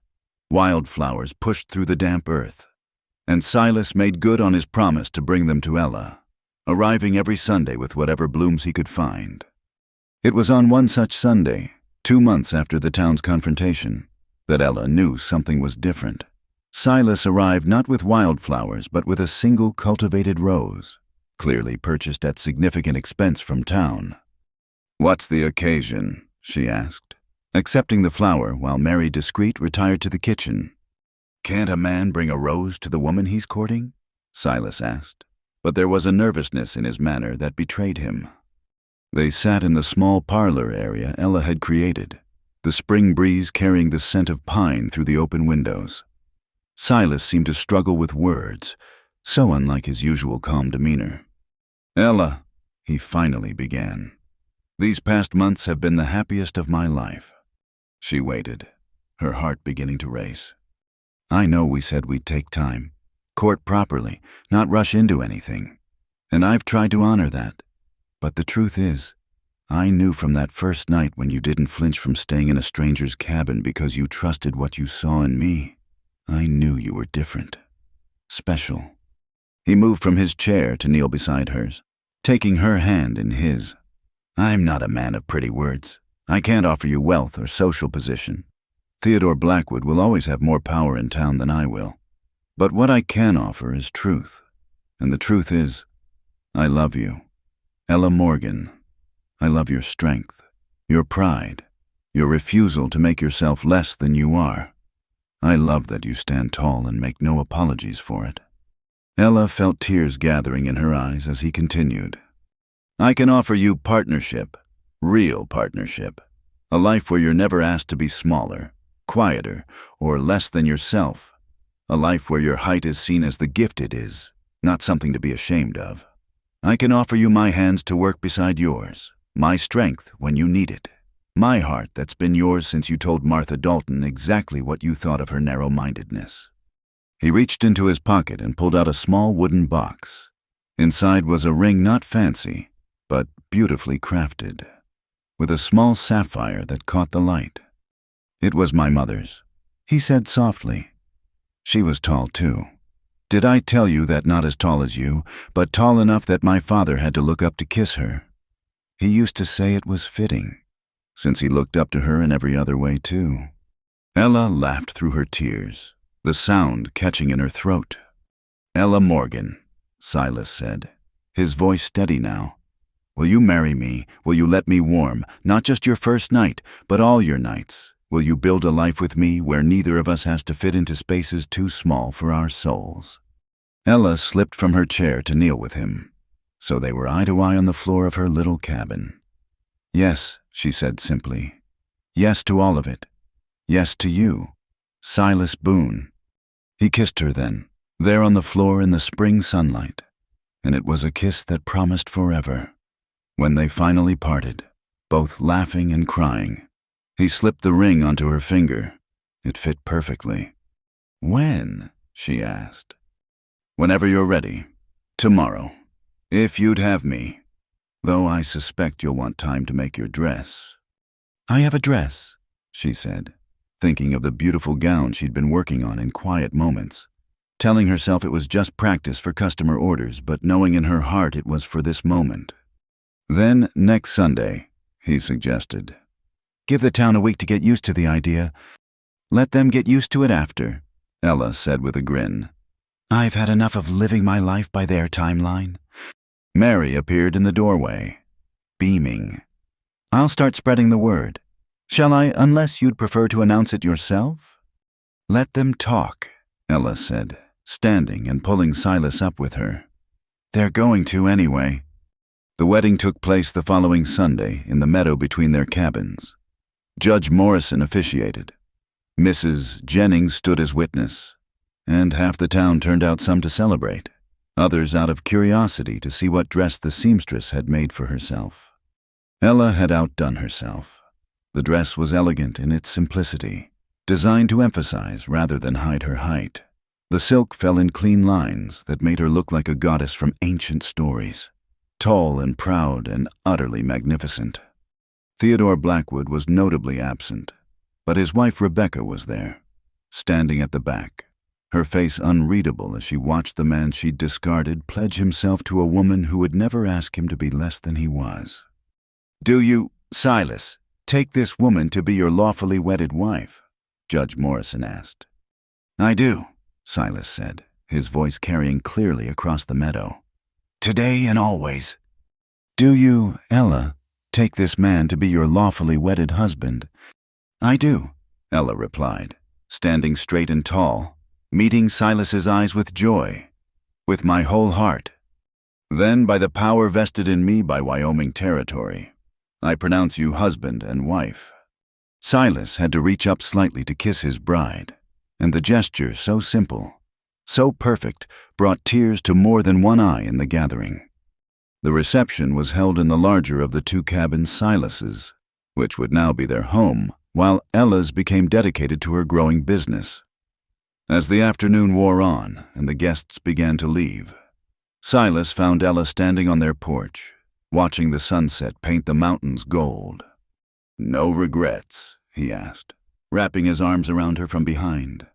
Wildflowers pushed through the damp earth, and Silas made good on his promise to bring them to Ella, arriving every Sunday with whatever blooms he could find. It was on one such Sunday, 2 months after the town's confrontation, that Ella knew something was different. Silas arrived not with wildflowers, but with a single cultivated rose, clearly purchased at significant expense from town. "What's the occasion?" she asked, accepting the flower while Mary Discreet retired to the kitchen. "Can't a man bring a rose to the woman he's courting?" Silas asked, but there was a nervousness in his manner that betrayed him. They sat in the small parlor area Ella had created, the spring breeze carrying the scent of pine through the open windows. Silas seemed to struggle with words, so unlike his usual calm demeanor. "Ella," he finally began, "these past months have been the happiest of my life." She waited, her heart beginning to race. "I know we said we'd take time, court properly, not rush into anything, and I've tried to honor that. But the truth is, I knew from that first night when you didn't flinch from staying in a stranger's cabin because you trusted what you saw in me. I knew you were different. Special." He moved from his chair to kneel beside hers, taking her hand in his. "I'm not a man of pretty words. I can't offer you wealth or social position. Theodore Blackwood will always have more power in town than I will. But what I can offer is truth. And the truth is, I love you. Ella Morgan. I love your strength, your pride, your refusal to make yourself less than you are. I love that you stand tall and make no apologies for it." Ella felt tears gathering in her eyes as he continued. "I can offer you partnership, real partnership, a life where you're never asked to be smaller, quieter, or less than yourself, a life where your height is seen as the gift it is, not something to be ashamed of. I can offer you my hands to work beside yours, my strength when you need it, my heart that's been yours since you told Martha Dalton exactly what you thought of her narrow-mindedness." He reached into his pocket and pulled out a small wooden box. Inside was a ring not fancy, but beautifully crafted, with a small sapphire that caught the light. "It was my mother's," he said softly. "She was tall, too. Did I tell you that not as tall as you, but tall enough that my father had to look up to kiss her? He used to say it was fitting, since he looked up to her in every other way, too." Ella laughed through her tears, the sound catching in her throat. "Ella Morgan," Silas said, his voice steady now. "Will you marry me? Will you let me warm, not just your first night, but all your nights? Will you build a life with me where neither of us has to fit into spaces too small for our souls?" Ella slipped from her chair to kneel with him, so they were eye to eye on the floor of her little cabin. "Yes," she said simply. "Yes to all of it. Yes to you, Silas Boone." He kissed her then, there on the floor in the spring sunlight, and it was a kiss that promised forever. When they finally parted, both laughing and crying, he slipped the ring onto her finger. It fit perfectly. "When?" she asked. "Whenever you're ready. Tomorrow. If you'd have me. Though I suspect you'll want time to make your dress." "I have a dress," she said, thinking of the beautiful gown she'd been working on in quiet moments, telling herself it was just practice for customer orders, but knowing in her heart it was for this moment. "Then next Sunday," he suggested. "Give the town a week to get used to the idea. Let them get used to it after," Ella said with a grin. "I've had enough of living my life by their timeline." Mary appeared in the doorway, beaming. "I'll start spreading the word. Shall I, unless you'd prefer to announce it yourself?" "Let them talk," Ella said, standing and pulling Silas up with her. "They're going to anyway." The wedding took place the following Sunday in the meadow between their cabins. Judge Morrison officiated. Mrs. Jennings stood as witness, and half the town turned out, some to celebrate, others out of curiosity to see what dress the seamstress had made for herself. Ella had outdone herself. The dress was elegant in its simplicity, designed to emphasize rather than hide her height. The silk fell in clean lines that made her look like a goddess from ancient stories, tall and proud and utterly magnificent. Theodore Blackwood was notably absent, but his wife Rebecca was there, standing at the back, her face unreadable as she watched the man she'd discarded pledge himself to a woman who would never ask him to be less than he was. "Do you, Silas, take this woman to be your lawfully wedded wife?" Judge Morrison asked. "I do," Silas said, his voice carrying clearly across the meadow. "Today and always." "Do you, Ella, take this man to be your lawfully wedded husband?" "I do," Ella replied, standing straight and tall, meeting Silas's eyes with joy. "With my whole heart. Then, by the power vested in me by Wyoming territory, I pronounce you husband and wife." Silas had to reach up slightly to kiss his bride, and the gesture, so simple, so perfect, brought tears to more than one eye in the gathering. The reception was held in the larger of the two cabins, Silas's, which would now be their home, while Ella's became dedicated to her growing business. As the afternoon wore on and the guests began to leave, Silas found Ella standing on their porch, watching the sunset paint the mountains gold. "No regrets?" he asked, wrapping his arms around her from behind.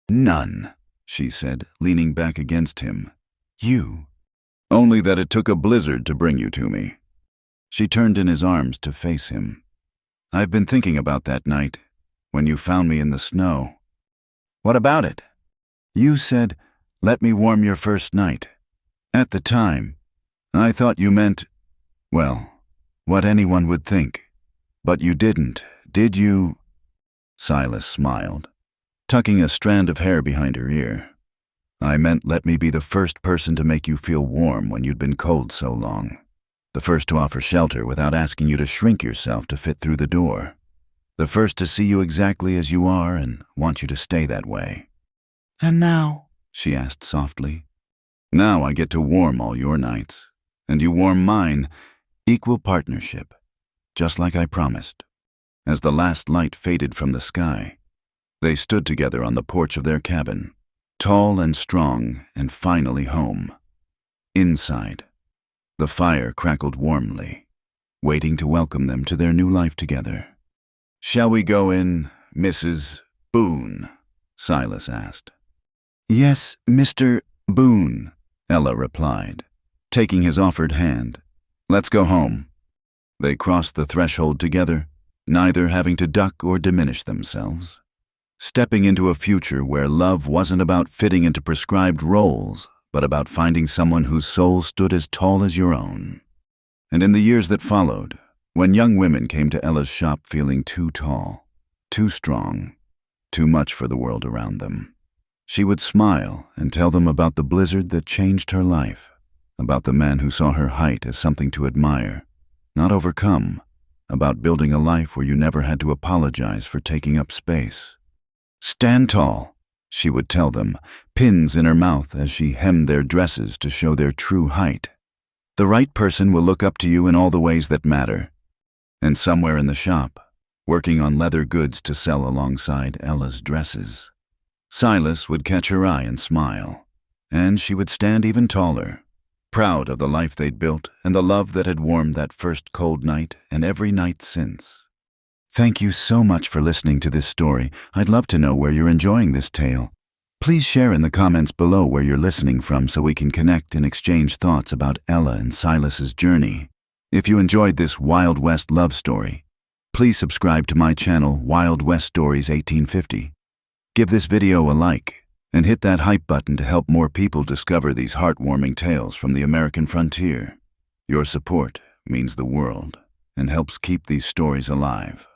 "None," she said, leaning back against him. "You?" "Only that it took a blizzard to bring you to me." She turned in his arms to face him. "I've been thinking about that night, when you found me in the snow." "What about it?" "You said, 'Let me warm your first night.' At the time, I thought you meant, well, what anyone would think. But you didn't, did you?" Silas smiled, tucking a strand of hair behind her ear. "I meant let me be the first person to make you feel warm when you'd been cold so long. The first to offer shelter without asking you to shrink yourself to fit through the door. The first to see you exactly as you are and want you to stay that way." "And now?" she asked softly. "Now I get to warm all your nights, and you warm mine, equal partnership, just like I promised." As the last light faded from the sky, they stood together on the porch of their cabin, tall and strong and finally home. Inside, the fire crackled warmly, waiting to welcome them to their new life together. "Shall we go in, Mrs. Boone?" Silas asked. "Yes, Mr. Boone," Ella replied, taking his offered hand. "Let's go home." They crossed the threshold together, neither having to duck or diminish themselves, stepping into a future where love wasn't about fitting into prescribed roles, but about finding someone whose soul stood as tall as your own. And in the years that followed, when young women came to Ella's shop feeling too tall, too strong, too much for the world around them, she would smile and tell them about the blizzard that changed her life, about the man who saw her height as something to admire, not overcome, about building a life where you never had to apologize for taking up space. "Stand tall," she would tell them, pins in her mouth as she hemmed their dresses to show their true height. "The right person will look up to you in all the ways that matter." And somewhere in the shop, working on leather goods to sell alongside Ella's dresses, Silas would catch her eye and smile, and she would stand even taller, proud of the life they'd built and the love that had warmed that first cold night and every night since. Thank you so much for listening to this story. I'd love to know where you're enjoying this tale. Please share in the comments below where you're listening from so we can connect and exchange thoughts about Ella and Silas's journey. If you enjoyed this Wild West love story, please subscribe to my channel, Wild West Stories 1850. Give this video a like and hit that hype button to help more people discover these heartwarming tales from the American frontier. Your support means the world and helps keep these stories alive.